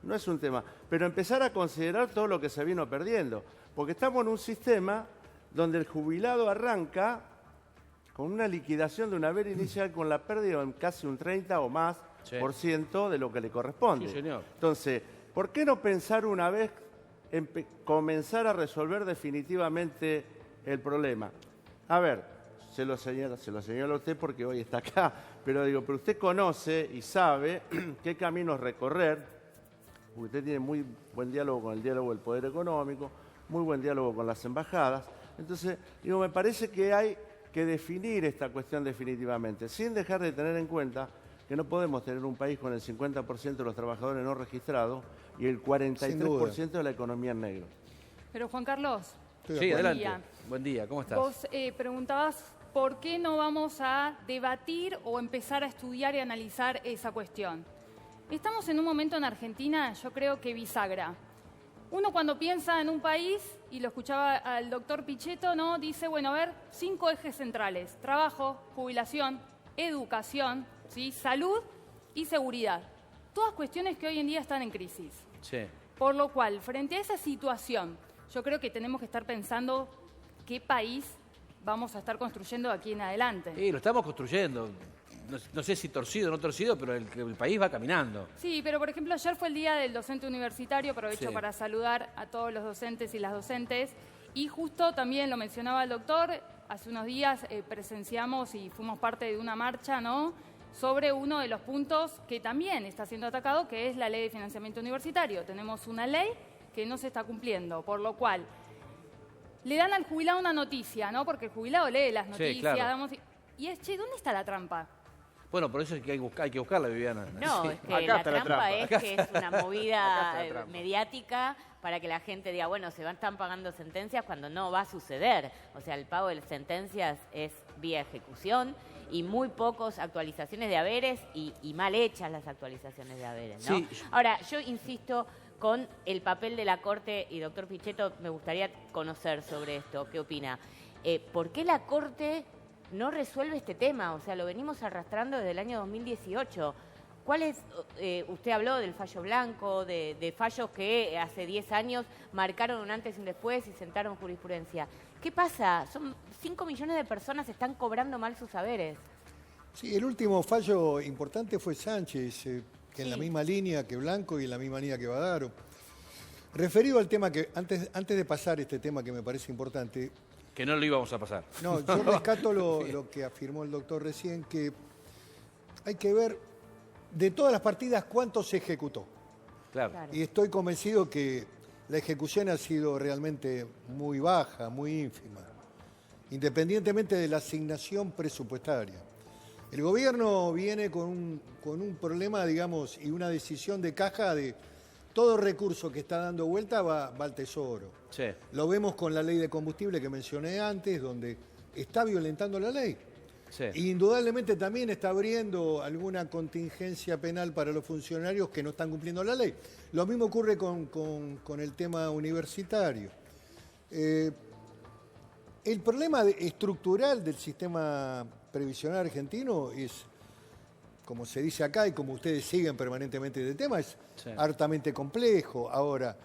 No es un tema, pero empezar a considerar todo lo que se vino perdiendo, porque estamos en un sistema donde el jubilado arranca con una liquidación de un haber inicial con la pérdida en casi un 30 o más por ciento de lo que le corresponde. Sí, señor. Entonces, ¿por qué no pensar una vez en comenzar a resolver definitivamente el problema? A ver, se lo señalo a usted porque hoy está acá, pero usted conoce y sabe qué caminos recorrer. Usted tiene muy buen diálogo con el diálogo del Poder Económico, muy buen diálogo con las embajadas. Entonces, me parece que hay que definir esta cuestión definitivamente, sin dejar de tener en cuenta que no podemos tener un país con el 50% de los trabajadores no registrados y el 43% de la economía en negro. Pero Juan Carlos. Sí, adelante. Buen día, ¿cómo estás? Vos preguntabas por qué no vamos a debatir o empezar a estudiar y analizar esa cuestión. Estamos en un momento en Argentina, yo creo que bisagra. Uno cuando piensa en un país, y lo escuchaba al doctor Pichetto, ¿no? Dice, bueno, a ver, 5 ejes centrales: trabajo, jubilación, educación, ¿sí? Salud y seguridad. Todas cuestiones que hoy en día están en crisis. Sí. Por lo cual, frente a esa situación, yo creo que tenemos que estar pensando qué país vamos a estar construyendo de aquí en adelante. Y lo estamos construyendo. No sé si torcido o no torcido, pero el país va caminando. Sí, pero por ejemplo ayer fue el Día del Docente Universitario, aprovecho Sí. para saludar a todos los docentes y las docentes, y justo también lo mencionaba el doctor, hace unos días presenciamos y fuimos parte de una marcha, ¿no?, sobre uno de los puntos que también está siendo atacado, que es la Ley de Financiamiento Universitario. Tenemos una ley que no se está cumpliendo, por lo cual le dan al jubilado una noticia, ¿no?, porque el jubilado lee las noticias, Sí, claro. y es, che, ¿dónde está la trampa? Bueno, por eso es que hay que buscarla, Viviana. No, Sí. es que Acá la está la trampa trampa. es que es una Acá movida está la trampa. mediática para que la gente diga, bueno, están pagando sentencias cuando no va a suceder. O sea, el pago de las sentencias es vía ejecución y muy pocos actualizaciones de haberes y mal hechas las actualizaciones de haberes, ¿no? Sí. Ahora, yo insisto con el papel de la Corte, y doctor Pichetto, me gustaría conocer sobre esto, ¿qué opina? ¿Por qué la Corte no resuelve este tema? O sea, lo venimos arrastrando desde el año 2018. ¿Cuál es, usted habló del fallo blanco, de fallos que hace 10 años marcaron un antes y un después y sentaron jurisprudencia? ¿Qué pasa? 5 millones de personas están cobrando mal sus saberes. Sí, el último fallo importante fue Sánchez, que en la Sí. misma línea que Blanco y en la misma línea que Badaro. Referido al tema que, antes de pasar este tema que me parece importante, Que no lo íbamos a pasar. no, yo rescato lo que afirmó el doctor recién, que hay que ver de todas las partidas cuánto se ejecutó. Claro. Claro. Y estoy convencido que la ejecución ha sido realmente muy baja, muy ínfima, independientemente de la asignación presupuestaria. El gobierno viene con un problema, digamos, y una decisión de caja de todo recurso que está dando vuelta va al Tesoro. Sí. Lo vemos con la ley de combustible que mencioné antes, donde está violentando la ley. Sí. Indudablemente también está abriendo alguna contingencia penal para los funcionarios que no están cumpliendo la ley. Lo mismo ocurre con el tema universitario. El problema estructural del sistema previsional argentino es, como se dice acá y como ustedes siguen permanentemente de tema, es Sí. hartamente complejo. Ahora,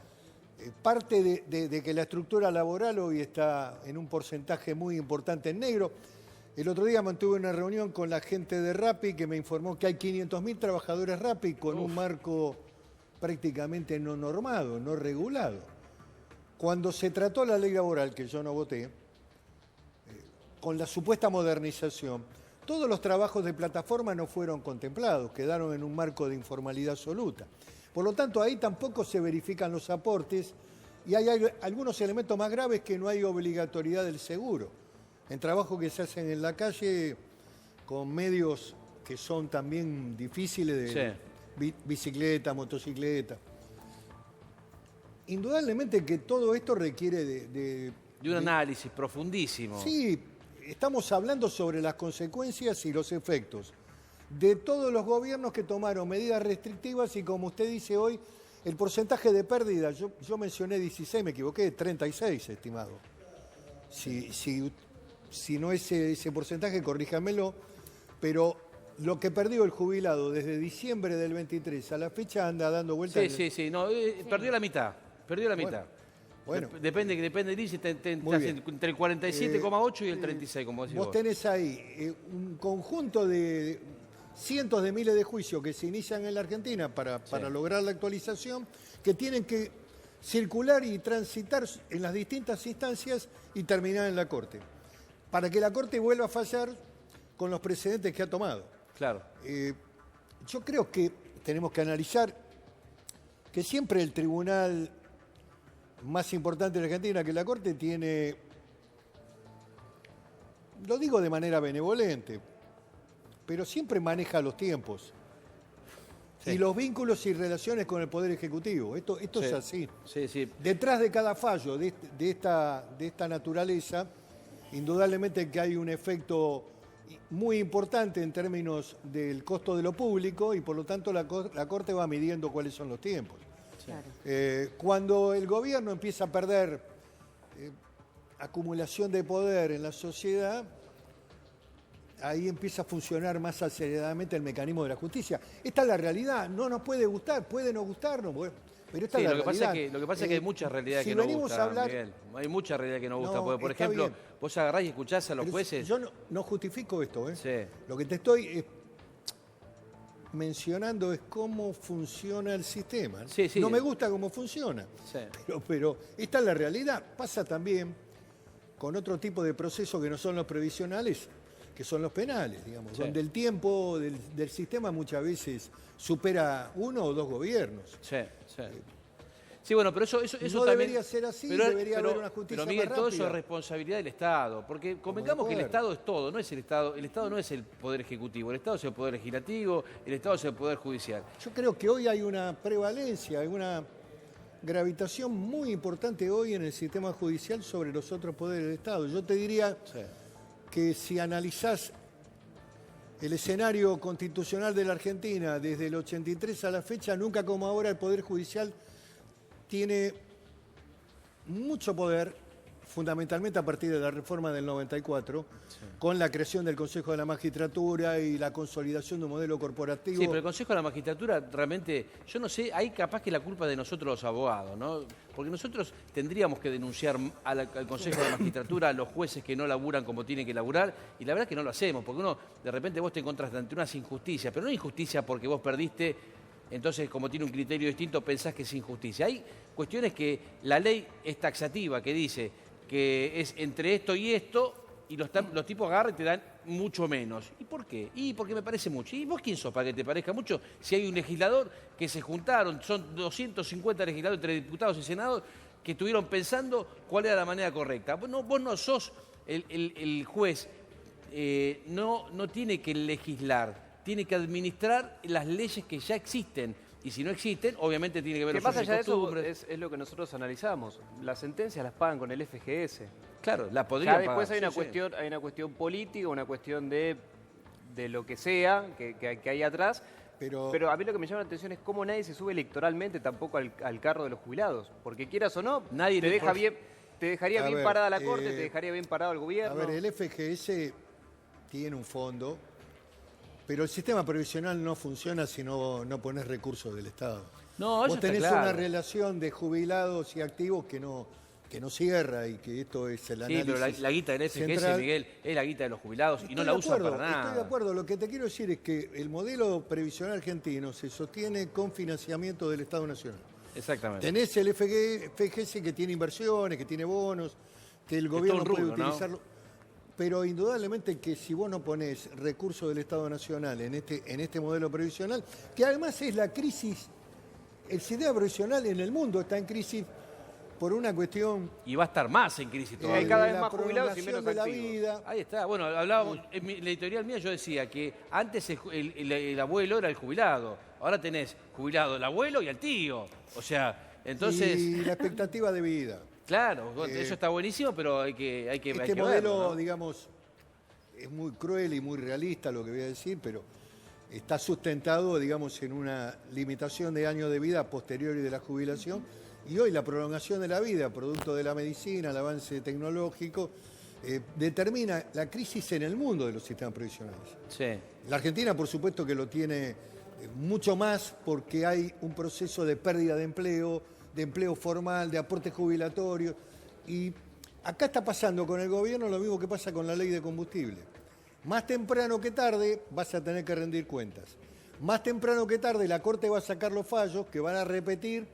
parte de que la estructura laboral hoy está en un porcentaje muy importante en negro. El otro día mantuve una reunión con la gente de Rappi que me informó que hay 500.000 trabajadores Rappi con un marco prácticamente no normado, no regulado. Cuando se trató la ley laboral, que yo no voté, con la supuesta modernización, todos los trabajos de plataforma no fueron contemplados, quedaron en un marco de informalidad absoluta. Por lo tanto, ahí tampoco se verifican los aportes y hay algunos elementos más graves que no hay obligatoriedad del seguro. En trabajos que se hacen en la calle con medios que son también difíciles de bicicleta, motocicleta. Indudablemente que todo esto requiere De un análisis profundísimo. Sí, estamos hablando sobre las consecuencias y los efectos de todos los gobiernos que tomaron medidas restrictivas y, como usted dice hoy, el porcentaje de pérdida, yo mencioné 16, me equivoqué, 36, estimado. Si no es ese porcentaje, corríjamelo, pero lo que perdió el jubilado desde diciembre del 23 a la fecha anda dando vueltas. Sí. No, perdió la mitad. Perdió la mitad. Bueno. Depende del índice, Muy bien. entre el 47,8 y el 36, como decís Vos vos. tenés ahí un conjunto de cientos de miles de juicios que se inician en la Argentina para lograr la actualización, que tienen que circular y transitar en las distintas instancias y terminar en la Corte, para que la Corte vuelva a fallar con los precedentes que ha tomado. Claro. Yo creo que tenemos que analizar que siempre el tribunal más importante de la Argentina, que la Corte, tiene, lo digo de manera benevolente, pero siempre maneja los tiempos y los vínculos y relaciones con el Poder Ejecutivo. Esto es así. Sí. Detrás de cada fallo de esta naturaleza, indudablemente que hay un efecto muy importante en términos del costo de lo público y por lo tanto la Corte va midiendo cuáles son los tiempos. Cuando el gobierno empieza a perder acumulación de poder en la sociedad, ahí empieza a funcionar más aceleradamente el mecanismo de la justicia. Esta es la realidad, no nos puede gustar, puede no gustarnos, pero esta es la realidad. Lo que pasa es que hay muchas realidades que no gustan, Miguel. Hay muchas realidades que no gustan. Porque, por ejemplo, vos agarrás y escuchás a los jueces... Yo no justifico esto, ¿eh? Sí. Lo que te estoy mencionando es cómo funciona el sistema. Sí, sí. No me gusta cómo funciona, Sí. pero esta es la realidad. Pasa también con otro tipo de procesos que no son los previsionales, que son los penales, digamos, Sí. donde el tiempo del sistema muchas veces supera uno o dos gobiernos. Sí, sí. Sí, bueno, pero eso No también... debería ser así, debería haber una justicia Pero, Miguel, más todo eso rápida. es responsabilidad del Estado, porque convengamos que el Estado es todo, no es el Estado no es el Poder Ejecutivo, el Estado es el Poder Legislativo, el Estado es el Poder Judicial. Yo creo que hoy hay una prevalencia, hay una gravitación muy importante hoy en el sistema judicial sobre los otros poderes del Estado. Yo te diría Sí. que si analizás el escenario constitucional de la Argentina desde el 83 a la fecha, nunca como ahora el Poder Judicial tiene mucho poder, fundamentalmente a partir de la reforma del 94, con la creación del Consejo de la Magistratura y la consolidación de un modelo corporativo. Sí, pero el Consejo de la Magistratura realmente, yo no sé, ahí capaz que la culpa es de nosotros los abogados, ¿no? Porque nosotros tendríamos que denunciar al Consejo de la Magistratura, a los jueces que no laburan como tienen que laburar, y la verdad es que no lo hacemos, porque uno, de repente vos te encontrás ante unas injusticias, pero no injusticia porque vos perdiste, entonces como tiene un criterio distinto pensás que es injusticia. Hay cuestiones que la ley es taxativa, que dice que es entre esto y esto, y los tipos agarran y te dan mucho menos. ¿Y por qué? Y porque me parece mucho. ¿Y vos quién sos para que te parezca mucho? Si hay un legislador que se juntaron, son 250 legisladores entre diputados y senadores, que estuvieron pensando cuál era la manera correcta. Vos no sos el juez, no tiene que legislar, tiene que administrar las leyes que ya existen. Y si no existen, obviamente tiene que ver Que los más allá de eso costumbres. es lo que nosotros analizamos. Las sentencias las pagan con el FGS. Claro, la podrían Ya después pagar, hay una cuestión política, una cuestión de lo que sea que hay atrás. Pero a mí lo que me llama la atención es cómo nadie se sube electoralmente tampoco al carro de los jubilados. Porque quieras o no, Nadie te le- dejaría A bien ver, parada la Corte, te dejaría bien parado el a gobierno. ver, el FGS tiene un fondo, pero el sistema previsional no funciona si no pones recursos del Estado. No, eso Vos está tenés claro. una relación de jubilados y activos que no cierra y que esto es el Sí, análisis pero la guita del FGS, central. Miguel, es la guita de los jubilados y no Estoy la de usan acuerdo, para nada. Estoy de acuerdo. Lo que te quiero decir es que el modelo previsional argentino se sostiene con financiamiento del Estado Nacional. Exactamente. Tenés el FGS que tiene inversiones, que tiene bonos, que el gobierno todo un puede rubro, ¿no? utilizarlo. Pero indudablemente que si vos no ponés recursos del Estado Nacional en este modelo previsional, que además es la crisis, el sistema previsional en el mundo está en crisis por una cuestión Y va a estar más en crisis hay todavía. cada de vez la más jubilados y prolongación menos de la activos. vida. Ahí está. Bueno, hablábamos, en la editorial mía yo decía que antes el abuelo era el jubilado. Ahora tenés jubilado el abuelo y el tío. O sea, entonces, Y la expectativa de vida. claro, eso está buenísimo, pero hay que Este modelo, verlo, ¿no? digamos, es muy cruel y muy realista lo que voy a decir, pero está sustentado, digamos, en una limitación de años de vida posterior y de la jubilación. Y hoy la prolongación de la vida, producto de la medicina, el avance tecnológico, determina la crisis en el mundo de los sistemas previsionales. Sí. La Argentina, por supuesto, que lo tiene mucho más porque hay un proceso de pérdida de empleo formal, de aporte jubilatorio. Y acá está pasando con el gobierno lo mismo que pasa con la ley de combustible. Más temprano que tarde vas a tener que rendir cuentas. Más temprano que tarde la Corte va a sacar los fallos que van a repetir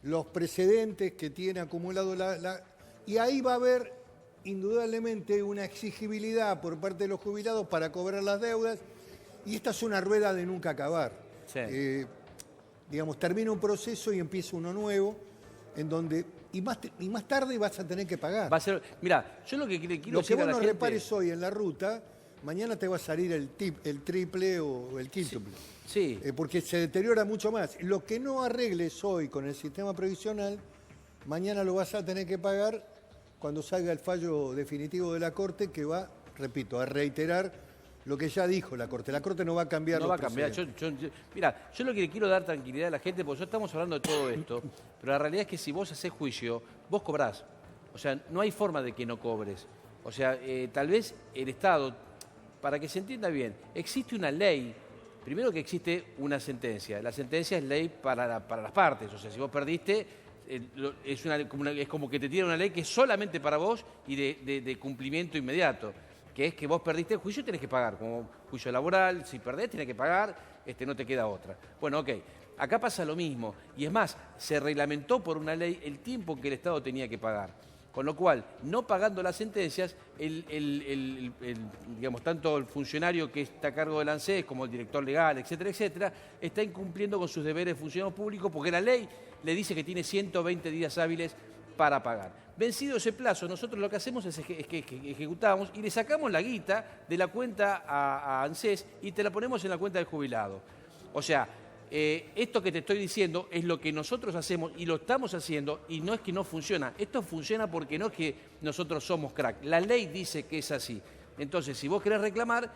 los precedentes que tiene acumulado y ahí va a haber indudablemente una exigibilidad por parte de los jubilados para cobrar las deudas y esta es una rueda de nunca acabar. Sí. Digamos, termina un proceso y empieza uno nuevo en donde y más tarde vas a tener que pagar. Va a ser, mira, yo lo que quiero Lo que decir vos a la no gente, repares hoy en la ruta, mañana te va a salir el triple o el quíntuple. sí, Porque se deteriora mucho más. Lo que no arregles hoy con el sistema previsional, mañana lo vas a tener que pagar cuando salga el fallo definitivo de la Corte que va, repito, a reiterar lo que ya dijo la Corte. La Corte no va a cambiar No los va a cambiar. Mira, yo lo que le quiero dar tranquilidad a la gente, porque estamos hablando de todo esto, pero la realidad es que si vos hacés juicio, vos cobrás. O sea, no hay forma de que no cobres. O sea, tal vez el Estado, para que se entienda bien, existe una ley. Primero que existe una sentencia. La sentencia es ley para las partes. O sea, si vos perdiste, es como que te tiene una ley que es solamente para vos y de cumplimiento inmediato. Que es que vos perdiste el juicio y tenés que pagar. Como juicio laboral, si perdés tenés que pagar, no te queda otra. Bueno, ok. Acá pasa lo mismo. Y es más, se reglamentó por una ley el tiempo que el Estado tenía que pagar. Con lo cual, no pagando las sentencias, digamos, tanto el funcionario que está a cargo del ANSES como el director legal, etcétera, etcétera, está incumpliendo con sus deberes de funcionario público porque la ley le dice que tiene 120 días hábiles para pagar. Vencido ese plazo, nosotros lo que hacemos es que ejecutamos y le sacamos la guita de la cuenta a ANSES y te la ponemos en la cuenta del jubilado. O sea, esto que te estoy diciendo es lo que nosotros hacemos y lo estamos haciendo y no es que no funciona. Esto funciona porque no es que nosotros somos crack. La ley dice que es así. Entonces, si vos querés reclamar,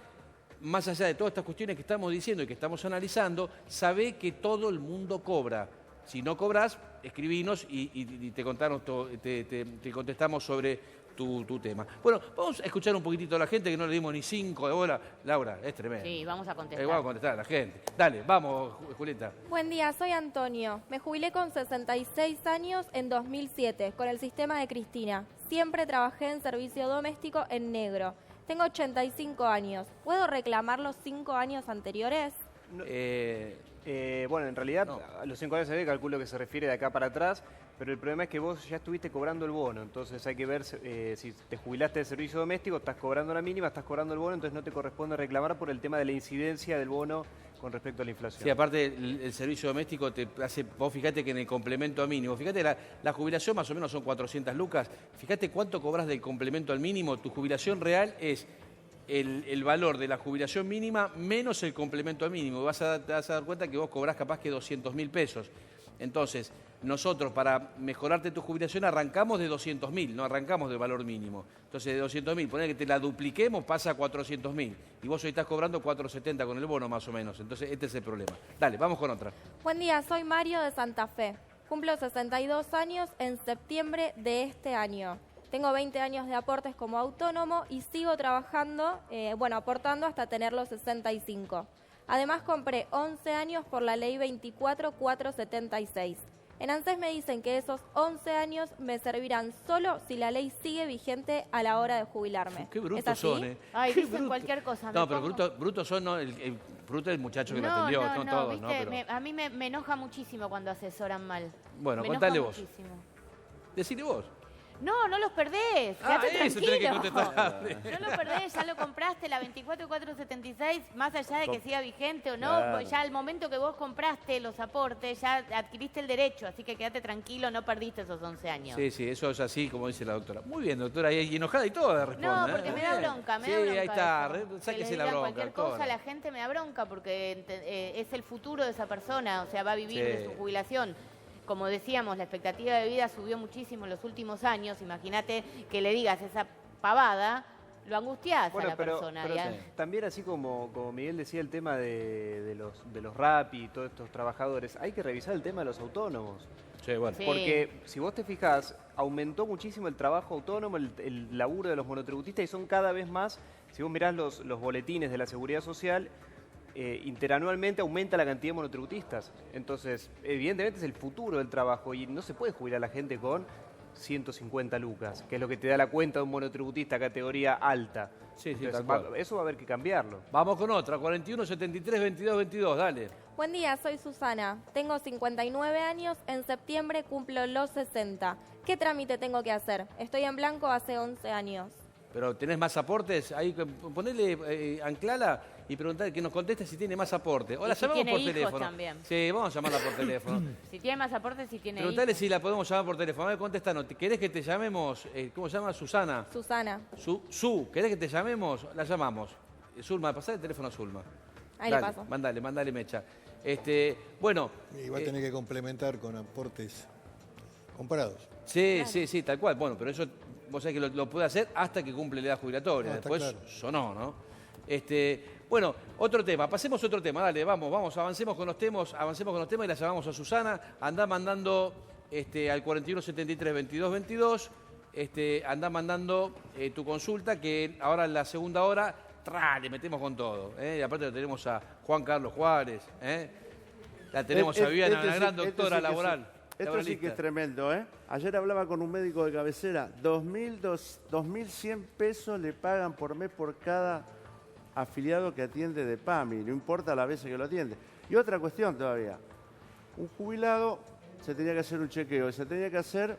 más allá de todas estas cuestiones que estamos diciendo y que estamos analizando, sabé que todo el mundo cobra. Si no cobrás, escribinos y te contestamos sobre tu tema. Bueno, vamos a escuchar un poquitito a la gente que no le dimos ni 5 de bola. Laura, es tremendo. Sí, vamos a contestar. Vamos a contestar a la gente. Dale, vamos, Julieta. Buen día, soy Antonio. Me jubilé con 66 años en 2007 con el sistema de Cristina. Siempre trabajé en servicio doméstico en negro. Tengo 85 años. ¿Puedo reclamar los 5 años anteriores? No. Bueno, en realidad, a los 5 años se ve, calculo que se refiere de acá para atrás, pero el problema es que vos ya estuviste cobrando el bono, entonces hay que ver si te jubilaste de servicio doméstico, estás cobrando la mínima, estás cobrando el bono, entonces no te corresponde reclamar por el tema de la incidencia del bono con respecto a la inflación. Sí, aparte el servicio doméstico te hace, vos fíjate que en el complemento al mínimo, fíjate la jubilación más o menos son 400 lucas, fíjate cuánto cobras del complemento al mínimo, tu jubilación real es el valor de la jubilación mínima menos el complemento al mínimo. Te vas a dar cuenta que vos cobrás capaz que 200.000 pesos. Entonces, nosotros para mejorarte tu jubilación arrancamos de 200.000, no arrancamos del valor mínimo. Entonces, de 200.000, poner que te la dupliquemos, pasa a 400.000. Y vos hoy estás cobrando 470 con el bono más o menos. Entonces, este es el problema. Dale, vamos con otra. Buen día, soy Mario de Santa Fe. Cumplo 62 años en septiembre de este año. Tengo 20 años de aportes como autónomo y sigo trabajando, aportando hasta tener los 65. Además, compré 11 años por la ley 24476. En ANSES me dicen que esos 11 años me servirán solo si la ley sigue vigente a la hora de jubilarme. Qué brutos son, ¿eh? Ay, Qué dicen bruto. cualquier cosa. No, pero brutos son, no, el bruto es el muchacho que lo atendió, no todos, ¿viste? ¿no? Pero... A mí me enoja muchísimo cuando asesoran mal. Bueno, me contale enoja vos. Muchísimo. Decile vos. No los perdés. Quédate eso tenés que tranquilo. contestar. No lo perdés, ya lo compraste, la 24476, más allá de que siga vigente o no, Claro. pues ya al momento que vos compraste los aportes, ya adquiriste el derecho, así que quédate tranquilo, no perdiste esos 11 años. Sí, eso es así, como dice la doctora. Muy bien, doctora, y enojada y toda responde. No, porque me da Bien. bronca, me sí, da bronca. ahí está, eso. Que sáquese le la digan bronca, cualquier doctora. cosa a la gente me da bronca porque es el futuro de esa persona, o sea, va a vivir Sí. de su jubilación. Como decíamos, la expectativa de vida subió muchísimo en los últimos años. Imagínate que le digas esa pavada, lo angustiás a la persona. Pero ¿ya? también así como Miguel decía el tema de los Rappi y todos estos trabajadores, hay que revisar el tema de los autónomos. Sí, bueno. Sí. Porque si vos te fijás, aumentó muchísimo el trabajo autónomo, el laburo de los monotributistas y son cada vez más, si vos mirás los boletines de la Seguridad Social, interanualmente aumenta la cantidad de monotributistas. Entonces, evidentemente es el futuro del trabajo y no se puede jubilar a la gente con 150 lucas, que es lo que te da la cuenta de un monotributista categoría alta. Sí, Entonces, tal cual. eso va a haber que cambiarlo. Vamos con otra, 41 73 22 22, dale. Buen día, soy Susana. Tengo 59 años, en septiembre cumplo los 60. ¿Qué trámite tengo que hacer? Estoy en blanco hace 11 años. Pero ¿tenés más aportes? Ahí ponele, anclala y preguntarle que nos conteste si tiene más aportes. O Y la si llamamos tiene por hijos teléfono. también. Sí, vamos a llamarla por teléfono. Si tiene más aportes, si tiene Preguntale hijos. si la podemos llamar por teléfono. A ver, contéstanos. ¿Querés que te llamemos? ¿Cómo se llama? Susana. Susana. ¿Querés que te llamemos? La llamamos. Zulma, pasá el teléfono a Zulma. Ahí Dale, le paso. Mándale mecha. Bueno. Y va a tener que complementar con aportes comprados. Sí, tal cual. Bueno, pero eso vos sabés que lo puede hacer hasta que cumple la edad jubilatoria. Ah, está Después claro. sonó, ¿no? Bueno, otro tema, pasemos a otro tema, dale, vamos, avancemos con los temas y la llamamos a Susana. Andá mandando al 4173-2222, andá mandando tu consulta, que ahora en la segunda hora le metemos con todo. Y aparte lo tenemos a Juan Carlos Juárez, la tenemos a Viviana, una gran doctora laboral. Esto sí que es tremendo, ¿eh? Ayer hablaba con un médico de cabecera, 2.100 pesos le pagan por mes por cada afiliado que atiende de PAMI, no importa las veces que lo atiende. Y otra cuestión todavía, un jubilado se tenía que hacer un chequeo, se tenía que hacer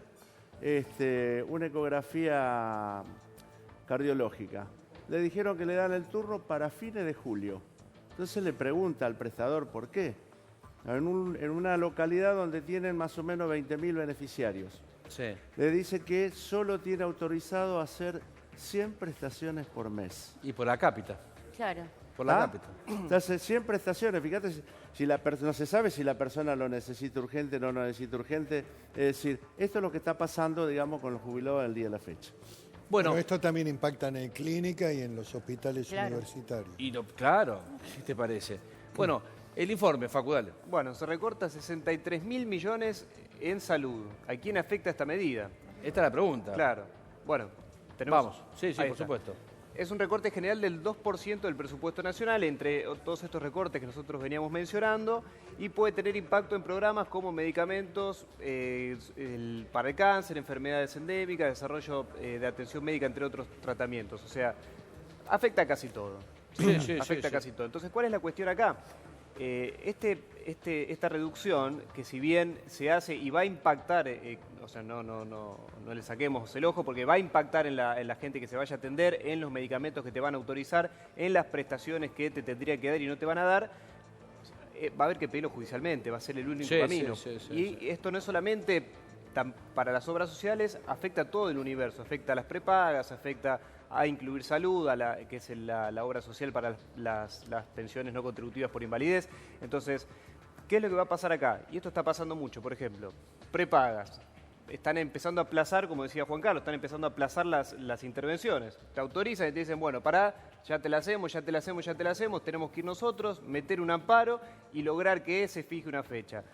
una ecografía cardiológica. Le dijeron que le dan el turno para fines de julio. Entonces le pregunta al prestador por qué. En una localidad donde tienen más o menos 20.000 beneficiarios. Sí. Le dice que solo tiene autorizado hacer 100 prestaciones por mes. Y por la cápita. Claro. Por la cápita. Entonces, 100 prestaciones. Fíjate, si no se sabe si la persona lo necesita urgente o no lo necesita urgente. Es decir, esto es lo que está pasando, digamos, con los jubilados al día de la fecha. Bueno, esto también impacta en clínica y en los hospitales universitarios. Claro, ¿qué te parece? Bueno, el informe, Facu, dale. Bueno, se recorta 63.000 millones en salud. ¿A quién afecta esta medida? Esta es la pregunta. Claro. Bueno, tenemos... Vamos, sí, por supuesto. Es un recorte general del 2% del presupuesto nacional, entre todos estos recortes que nosotros veníamos mencionando, y puede tener impacto en programas como medicamentos para el cáncer, enfermedades endémicas, desarrollo de atención médica, entre otros tratamientos. O sea, afecta a casi todo. Afecta a casi todo. Entonces, ¿cuál es la cuestión acá? Esta reducción, que si bien se hace y va a impactar, o sea, no le saquemos el ojo, porque va a impactar en la gente que se vaya a atender, en los medicamentos que te van a autorizar, en las prestaciones que te tendría que dar y no te van a dar, va a haber que pedirlo judicialmente, va a ser el único camino. Y esto no es solamente para las obras sociales, afecta a todo el universo, afecta a las prepagas, afecta a incluir salud, que es la obra social para las pensiones no contributivas por invalidez. Entonces, ¿qué es lo que va a pasar acá? Y esto está pasando mucho, por ejemplo, prepagas. Están empezando a aplazar, como decía Juan Carlos, están empezando a aplazar las intervenciones. Te autorizan y te dicen, bueno, pará, ya te la hacemos, tenemos que ir nosotros, meter un amparo y lograr que se fije una fecha.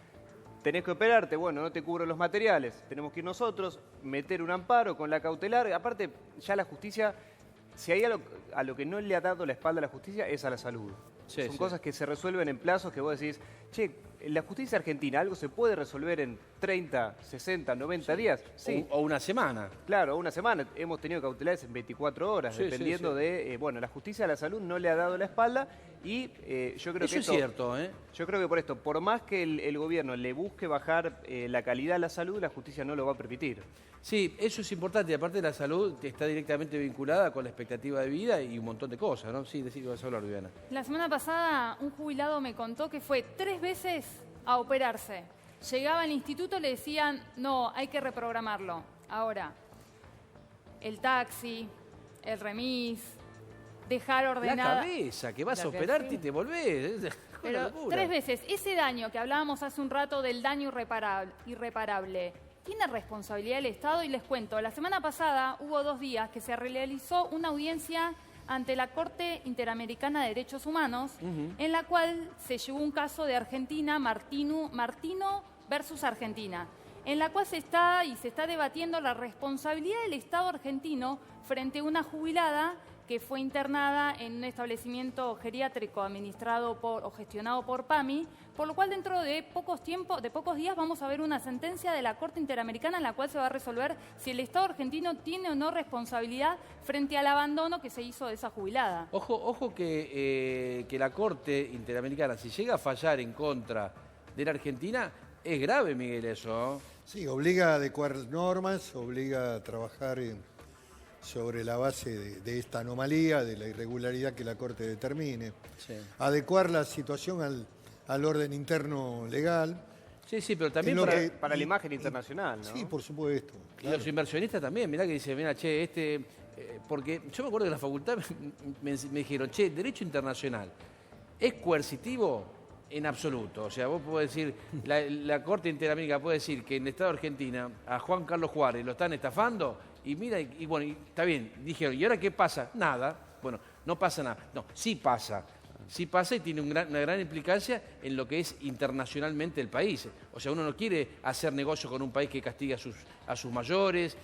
Tenés que operarte, bueno, no te cubro los materiales, tenemos que ir nosotros, meter un amparo con la cautelar. Aparte, ya la justicia, si hay a lo que no le ha dado la espalda a la justicia, es a la salud. Son cosas que se resuelven en plazos que vos decís, che, en la justicia argentina algo se puede resolver en 30, 60, 90 días. Sí. O una semana. Claro, una semana. Hemos tenido cautelares en 24 horas, dependiendo de... bueno, la justicia a la salud no le ha dado la espalda y yo creo que eso es cierto, ¿eh? Yo creo que por esto, por más que el gobierno le busque bajar la calidad a la salud, la justicia no lo va a permitir. Sí, eso es importante. Aparte, la salud está directamente vinculada con la expectativa de vida y un montón de cosas, ¿no? Sí, decir que vas a hablar, Viviana. La semana pasada, un jubilado me contó que fue 3 veces a operarse. Llegaba al instituto, le decían, no, hay que reprogramarlo. Ahora, el taxi, el remis, dejar ordenada... La cabeza, que vas a operarte y te volvés. Pero 3 veces. Ese daño que hablábamos hace un rato del daño irreparable, ¿tiene responsabilidad el Estado? Y les cuento, la semana pasada hubo 2 días que se realizó una audiencia ante la Corte Interamericana de Derechos Humanos, en la cual se llevó un caso de Argentina, Martino versus Argentina, en la cual se está debatiendo la responsabilidad del Estado argentino frente a una jubilada que fue internada en un establecimiento geriátrico administrado o gestionado por PAMI, por lo cual dentro de pocos días vamos a ver una sentencia de la Corte Interamericana en la cual se va a resolver si el Estado argentino tiene o no responsabilidad frente al abandono que se hizo de esa jubilada. Ojo que la Corte Interamericana, si llega a fallar en contra de la Argentina, es grave, Miguel, eso. Sí, obliga a adecuar normas, obliga a trabajar sobre la base de esta anomalía, de la irregularidad que la Corte determine, adecuar la situación al orden interno legal. Sí, pero también para la imagen internacional, ¿no? Sí, por supuesto. Claro. Y los inversionistas también, mirá que dicen, mira, che, porque yo me acuerdo que en la facultad me dijeron, che, derecho internacional, ¿es coercitivo? En absoluto. O sea, vos podés decir, la Corte Interamericana puede decir que en el Estado de Argentina a Juan Carlos Juárez lo están estafando y mira, y bueno, está bien, dijeron, ¿y ahora qué pasa? Nada. Bueno, no pasa nada. No, sí pasa. Sí pasa y tiene una gran implicancia en lo que es internacionalmente el país. O sea, uno no quiere hacer negocio con un país que castigue a sus mayores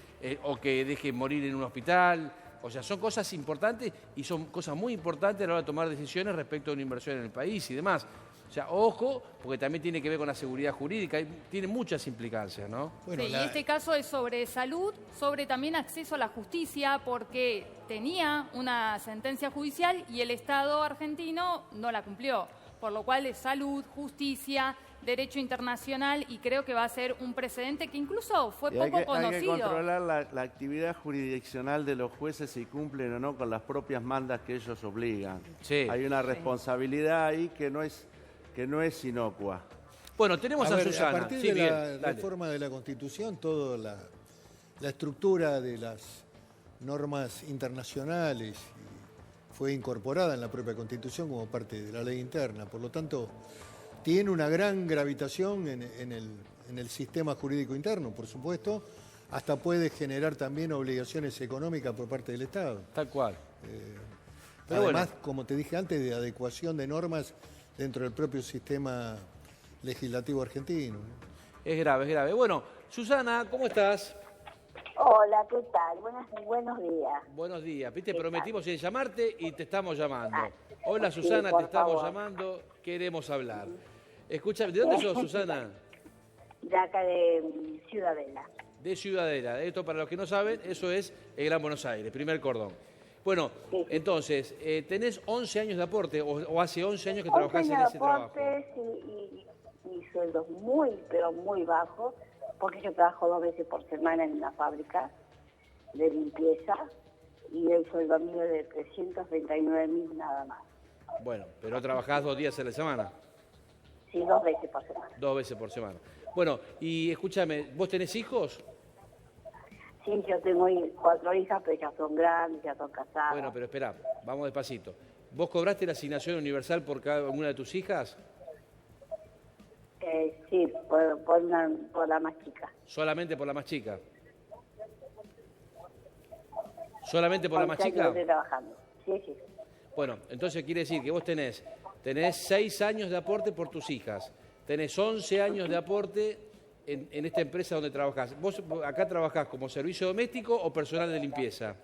o que deje morir en un hospital. O sea, son cosas importantes y son cosas muy importantes a la hora de tomar decisiones respecto a una inversión en el país y demás. O sea, ojo, porque también tiene que ver con la seguridad jurídica, tiene muchas implicancias, ¿no? Bueno, sí, y este caso es sobre salud, sobre también acceso a la justicia, porque tenía una sentencia judicial y el Estado argentino no la cumplió. Por lo cual es salud, justicia, derecho internacional, y creo que va a ser un precedente que incluso fue poco conocido. Hay que controlar la actividad jurisdiccional de los jueces, si cumplen o no con las propias mandas que ellos obligan. Sí. Hay una responsabilidad ahí que no es inocua. Bueno, tenemos a Susana. A partir de la reforma de la Constitución, toda la estructura de las normas internacionales fue incorporada en la propia Constitución como parte de la ley interna. Por lo tanto, tiene una gran gravitación en el sistema jurídico interno, por supuesto. Hasta puede generar también obligaciones económicas por parte del Estado. Tal cual. Pero además, como te dije antes, de adecuación de normas dentro del propio sistema legislativo argentino. Es grave, es grave. Bueno, Susana, ¿cómo estás? Hola, ¿qué tal? Buenos días. Buenos días. Viste, prometimos en llamarte y te estamos llamando. Ah, Hola, Susana, sí, te estamos favor. llamando, queremos hablar. Escucha, ¿de dónde sos, Susana? De acá de Ciudadela. De Ciudadela. Esto, para los que no saben, eso es el Gran Buenos Aires, primer cordón. Bueno, Sí. entonces, ¿tenés 11 años de aporte o hace 11 años que trabajás en ese trabajo? Y mi sueldo es muy, pero muy bajo, porque yo trabajo 2 veces por semana en una fábrica de limpieza y el sueldo mío es de 339.000 nada más. Bueno, pero trabajás 2 días a la semana. Sí, 2 veces por semana. 2 veces por semana. Bueno, y escúchame, ¿vos tenés hijos? Sí, yo tengo 4 hijas, pero ya son grandes, ya son casadas. Bueno, pero esperá, vamos despacito. ¿Vos cobraste la asignación universal por cada una de tus hijas? Sí, por la más chica. ¿Solamente por la más chica? ¿Solamente por la más Ya chica? yo estoy trabajando. Sí, sí. Bueno, entonces quiere decir que vos tenés 6 años de aporte por tus hijas, tenés 11 años de aporte en esta empresa donde trabajás. ¿Vos acá trabajás como servicio doméstico o personal de limpieza?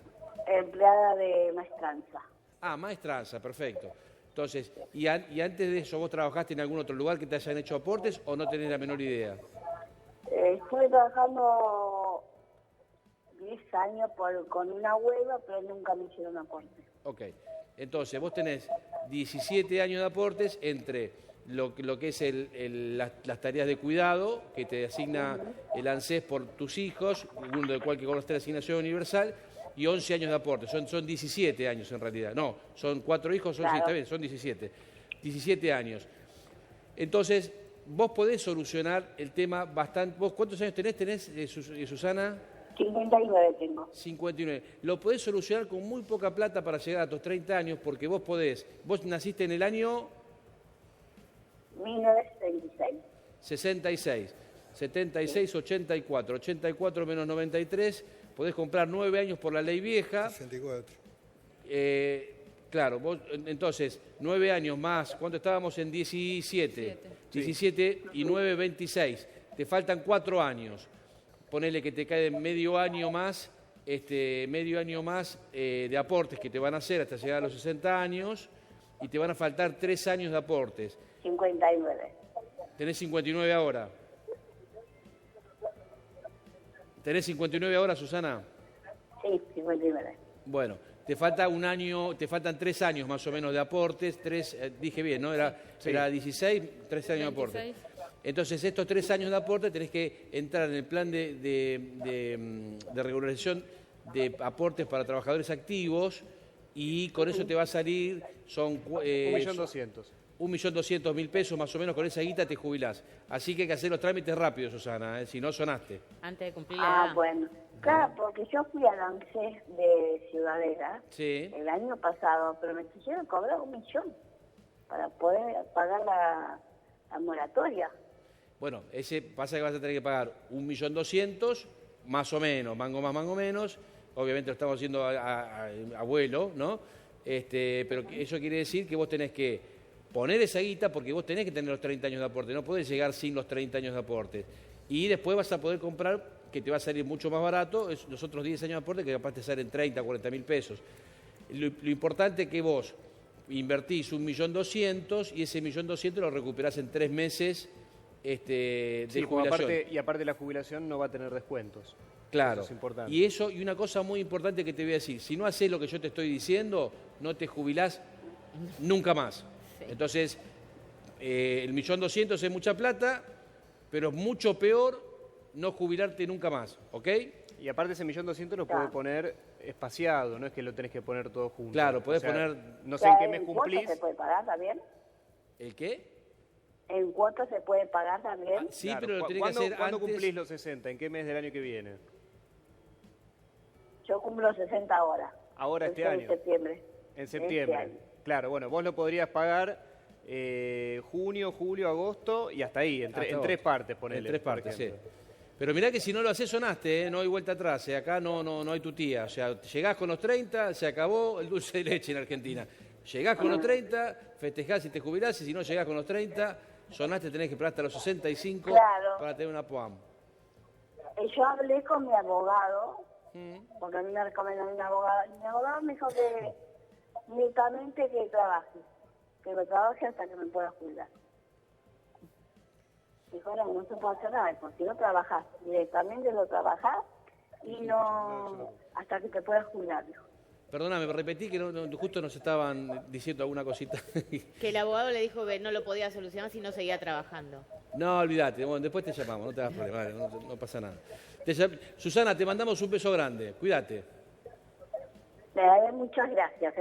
Empleada de maestranza. Ah, maestranza, perfecto. Entonces, ¿y antes de eso vos trabajaste en algún otro lugar que te hayan hecho aportes o no tenés la menor idea? Estuve trabajando 10 años con una huelga, pero nunca me hicieron aporte. Ok, entonces vos tenés 17 años de aportes entre lo que es las tareas de cuidado que te asigna el ANSES por tus hijos, uno del cual que cobraste la asignación universal, y 11 años de aporte. Son 17 años en realidad. No, son 4 hijos, Claro. sí, está bien, son 17. 17 años. Entonces, vos podés solucionar el tema bastante... ¿Vos cuántos años tenés, Susana? 59 tengo. 59. Lo podés solucionar con muy poca plata para llegar a tus 30 años, porque vos naciste en el año 1936. 66, 76, 84, 84 menos 93, podés comprar 9 años por la ley vieja. 64. Claro, vos, entonces, 9 años más, ¿cuánto estábamos en 17? 17 y 9, 26. Te faltan 4 años. Ponele que te cae medio año más de aportes que te van a hacer hasta llegar a los 60 años y te van a faltar 3 años de aportes. 59. ¿Tenés 59 ahora? ¿Tenés 59 ahora, Susana? Sí, 59. Bueno, te falta un año, te faltan 3 años más o menos de aportes, dije bien, ¿no? Era 16, 3 años de aportes. 26. Entonces, estos 3 años de aporte tenés que entrar en el plan de regularización de aportes para trabajadores activos y con eso te va a salir, son 1.200.000. 1.200.000 pesos más o menos, con esa guita te jubilás. Así que hay que hacer los trámites rápidos, Susana, si no sonaste. Antes de cumplir la edad. Bueno. Claro, porque yo fui al ANSES de Ciudadela Sí. el año pasado, pero me quisieron cobrar 1 millón para poder pagar la moratoria. Bueno, ese pasa que vas a tener que pagar 1.200.000, más o menos, mango más, mango menos. Obviamente lo estamos haciendo a vuelo, ¿no? Pero eso quiere decir que vos tenés que poner esa guita porque vos tenés que tener los 30 años de aporte, no podés llegar sin los 30 años de aporte. Y después vas a poder comprar, que te va a salir mucho más barato, los otros 10 años de aporte que capaz te salen 30, 40 mil pesos. Lo importante es que vos invertís 1.200.000 y ese 1.200.000 lo recuperás en 3 meses de jubilación. Y aparte la jubilación no va a tener descuentos. Claro. Eso es importante. Y una cosa muy importante que te voy a decir, si no haces lo que yo te estoy diciendo, no te jubilás nunca más. Sí. Entonces, el 1.200.000 es mucha plata, pero es mucho peor no jubilarte nunca más, ¿ok? Y aparte ese 1.200.000 lo puede poner espaciado, no es que lo tenés que poner todo junto. Claro, podés poner... No sé en qué mes cumplís. ¿En cuotas se puede pagar también? ¿El qué? ¿En cuotas se puede pagar también? Sí, claro, pero lo tenés que hacer antes. ¿Cuándo cumplís los 60? ¿En qué mes del año que viene? Yo cumplo 60 ahora. Ahora este año. En septiembre. En septiembre. Este año. Claro, bueno, vos lo podrías pagar junio, julio, agosto y hasta ahí, en 3 partes, ponele. En 3 partes, sí. Pero mirá que si no lo haces sonaste, no hay vuelta atrás. Acá no hay tu tía. O sea, llegás con los 30, se acabó el dulce de leche en Argentina. Llegás con los 30, festejás y te jubilás, y si no llegás con los 30, sonaste, tenés que esperar hasta los 65 para tener una POAM. Yo hablé con mi abogado, porque a mí me recomendó mi abogado. Mi abogado me dijo que únicamente que trabaje hasta que me pueda jubilar. Dijo, no se puede hacer nada, porque si no trabajas, directamente lo trabajás y no hasta que te puedas jubilar, dijo. Perdóname, me repetí que justo nos estaban diciendo alguna cosita. Que el abogado le dijo que no lo podía solucionar si no seguía trabajando. No, olvídate, bueno, después te llamamos, no te hagas problema, no pasa nada. Susana, te mandamos un beso grande, cuídate. Muchas gracias,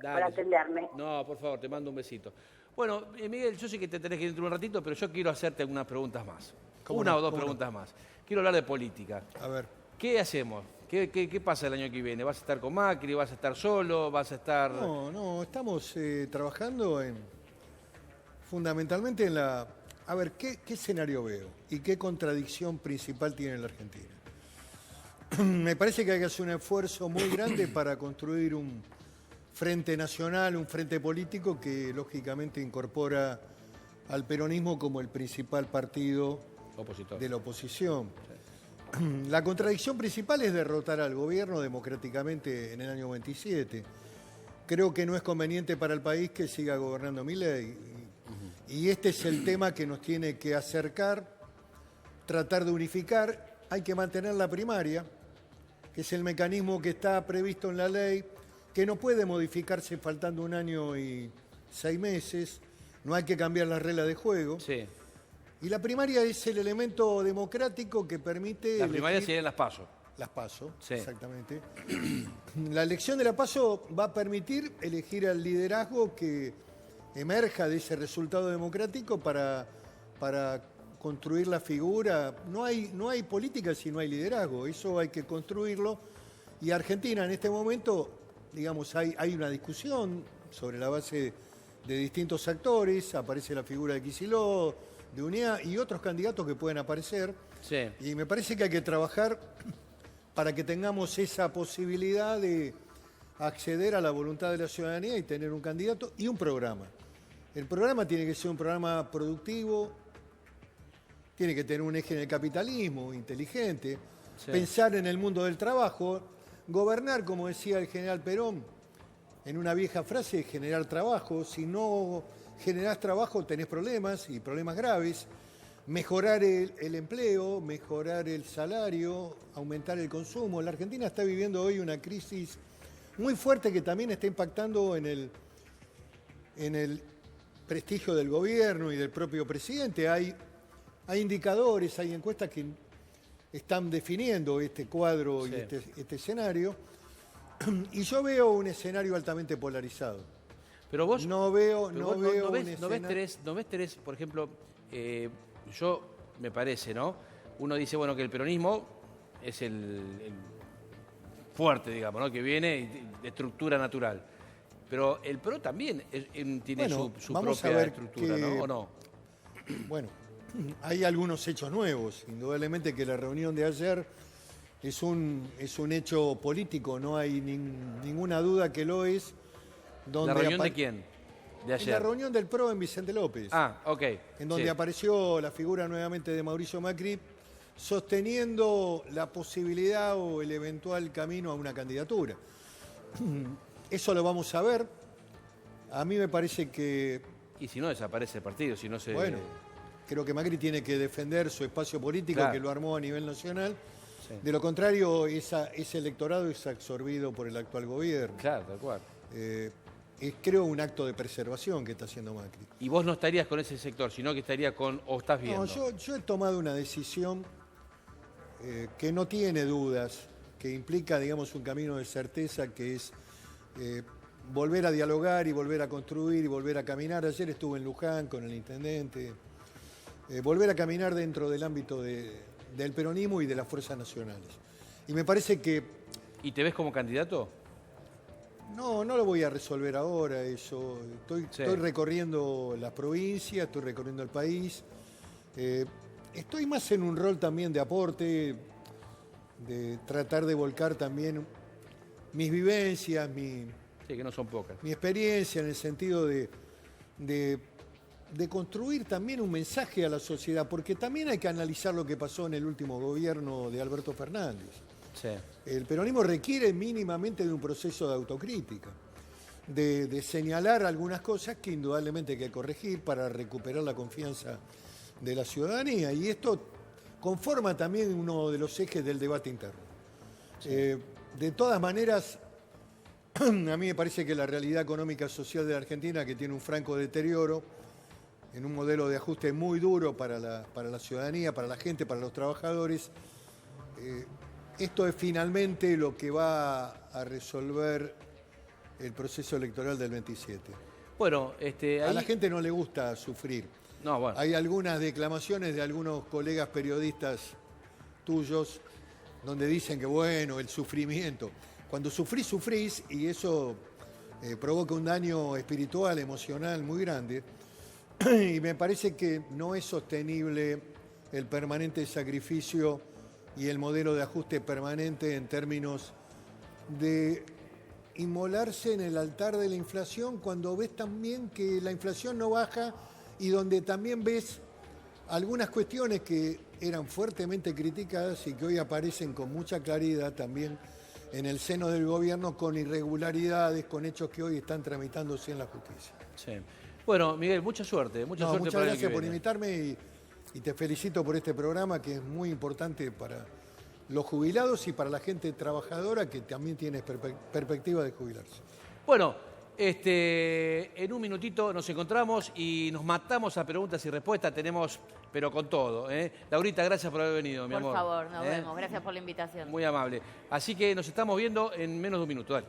por atenderme. No, por favor, te mando un besito. Bueno, Miguel, yo sé que te tenés que ir dentro de un ratito, pero yo quiero hacerte algunas preguntas más. Una o dos preguntas más. Quiero hablar de política. A ver. ¿Qué hacemos? ¿Qué pasa el año que viene? ¿Vas a estar con Macri? ¿Vas a estar solo? ¿Vas a estar...? No, estamos trabajando fundamentalmente en la... A ver, ¿qué escenario veo? ¿Y qué contradicción principal tiene la Argentina? Me parece que hay que hacer un esfuerzo muy grande para construir un frente nacional, un frente político que lógicamente incorpora al peronismo como el principal partido de la oposición. La contradicción principal es derrotar al gobierno democráticamente en el año 27. Creo que no es conveniente para el país que siga gobernando Milei. Y este es el tema que nos tiene que acercar, tratar de unificar. Hay que mantener la primaria, que es el mecanismo que está previsto en la ley, que no puede modificarse faltando 1 año y 6 meses. No hay que cambiar las reglas de juego. Sí. Y la primaria es el elemento democrático que permite... La primaria serían las PASO. Las PASO, sí. Exactamente. La elección de la PASO va a permitir elegir al liderazgo que emerja de ese resultado democrático para construir la figura. No hay política si no hay liderazgo, eso hay que construirlo. Y Argentina en este momento, digamos, hay una discusión sobre la base de distintos actores, aparece la figura de Kicillof, de Unidad y otros candidatos que pueden aparecer. Sí. Y me parece que hay que trabajar para que tengamos esa posibilidad de acceder a la voluntad de la ciudadanía y tener un candidato y un programa. El programa tiene que ser un programa productivo, tiene que tener un eje en el capitalismo, inteligente, pensar en el mundo del trabajo, gobernar, como decía el general Perón, en una vieja frase, generar trabajo. Si no generás trabajo tenés problemas y problemas graves. Mejorar el empleo, mejorar el salario, aumentar el consumo. La Argentina está viviendo hoy una crisis muy fuerte que también está impactando en el prestigio del gobierno y del propio presidente. Hay indicadores, hay encuestas que están definiendo este cuadro y este escenario. Y yo veo un escenario altamente polarizado. Pero vos no ves, por ejemplo, yo me parece, ¿no? Uno dice, bueno, que el peronismo es el fuerte, digamos, ¿no? Que viene de estructura natural. Pero el PRO también tiene su propia estructura, ¿no? ¿O no? Bueno, hay algunos hechos nuevos. Indudablemente que la reunión de ayer es un hecho político, no hay ninguna duda que lo es. donde ¿La reunión de quién? De en ayer. la reunión del PRO en Vicente López. Ah, ok. En donde Sí. apareció la figura nuevamente de Mauricio Macri, sosteniendo la posibilidad o el eventual camino a una candidatura. Eso lo vamos a ver. A mí me parece que, Y si no, desaparece el partido, si no se... bueno, creo que Macri tiene que defender su espacio político, Claro. que lo armó a nivel nacional. Sí. De lo contrario, ese electorado es absorbido por el actual gobierno. Claro, tal cual. Es, creo, un acto de preservación que está haciendo Macri. Y vos no estarías con ese sector, sino que estarías con... o estás viendo. No, yo he tomado una decisión que no tiene dudas, que implica, digamos, un camino de certeza, que es volver a dialogar y volver a construir y volver a caminar. Ayer estuve en Luján con el intendente. Volver a caminar dentro del ámbito del peronismo y de las fuerzas nacionales. Y me parece que... ¿Y te ves como candidato? No lo voy a resolver ahora eso. Estoy recorriendo las provincias, estoy recorriendo el país. Estoy más en un rol también de aporte, de tratar de volcar también mis vivencias, Sí, que no son pocas. mi experiencia en el sentido de construir también un mensaje a la sociedad, porque también hay que analizar lo que pasó en el último gobierno de Alberto Fernández. Sí. El peronismo requiere mínimamente de un proceso de autocrítica, de señalar algunas cosas que indudablemente hay que corregir para recuperar la confianza de la ciudadanía, y esto conforma también uno de los ejes del debate interno. Sí. De todas maneras, a mí me parece que la realidad económica social de la Argentina, que tiene un franco deterioro, en un modelo de ajuste muy duro para la ciudadanía, para la gente, para los trabajadores, esto es finalmente lo que va a resolver el proceso electoral del 27. Bueno, a la gente no le gusta sufrir. No, bueno. Hay algunas declamaciones de algunos colegas periodistas tuyos donde dicen que, bueno, el sufrimiento. Cuando sufrís, y eso provoca un daño espiritual, emocional muy grande, y me parece que no es sostenible el permanente sacrificio y el modelo de ajuste permanente en términos de inmolarse en el altar de la inflación cuando ves también que la inflación no baja y donde también ves algunas cuestiones que eran fuertemente criticadas y que hoy aparecen con mucha claridad también en el seno del gobierno, con irregularidades, con hechos que hoy están tramitándose en la justicia. Sí. Bueno, Miguel, mucha suerte. Muchas gracias por invitarme y te felicito por este programa que es muy importante para los jubilados y para la gente trabajadora que también tiene perspectiva de jubilarse. Bueno, en un minutito nos encontramos y nos matamos a preguntas y respuestas. Tenemos, pero con todo. Laurita, gracias por haber venido, mi amor. Por favor, nos vemos. Gracias por la invitación. Muy amable. Así que nos estamos viendo en menos de un minuto. Dale.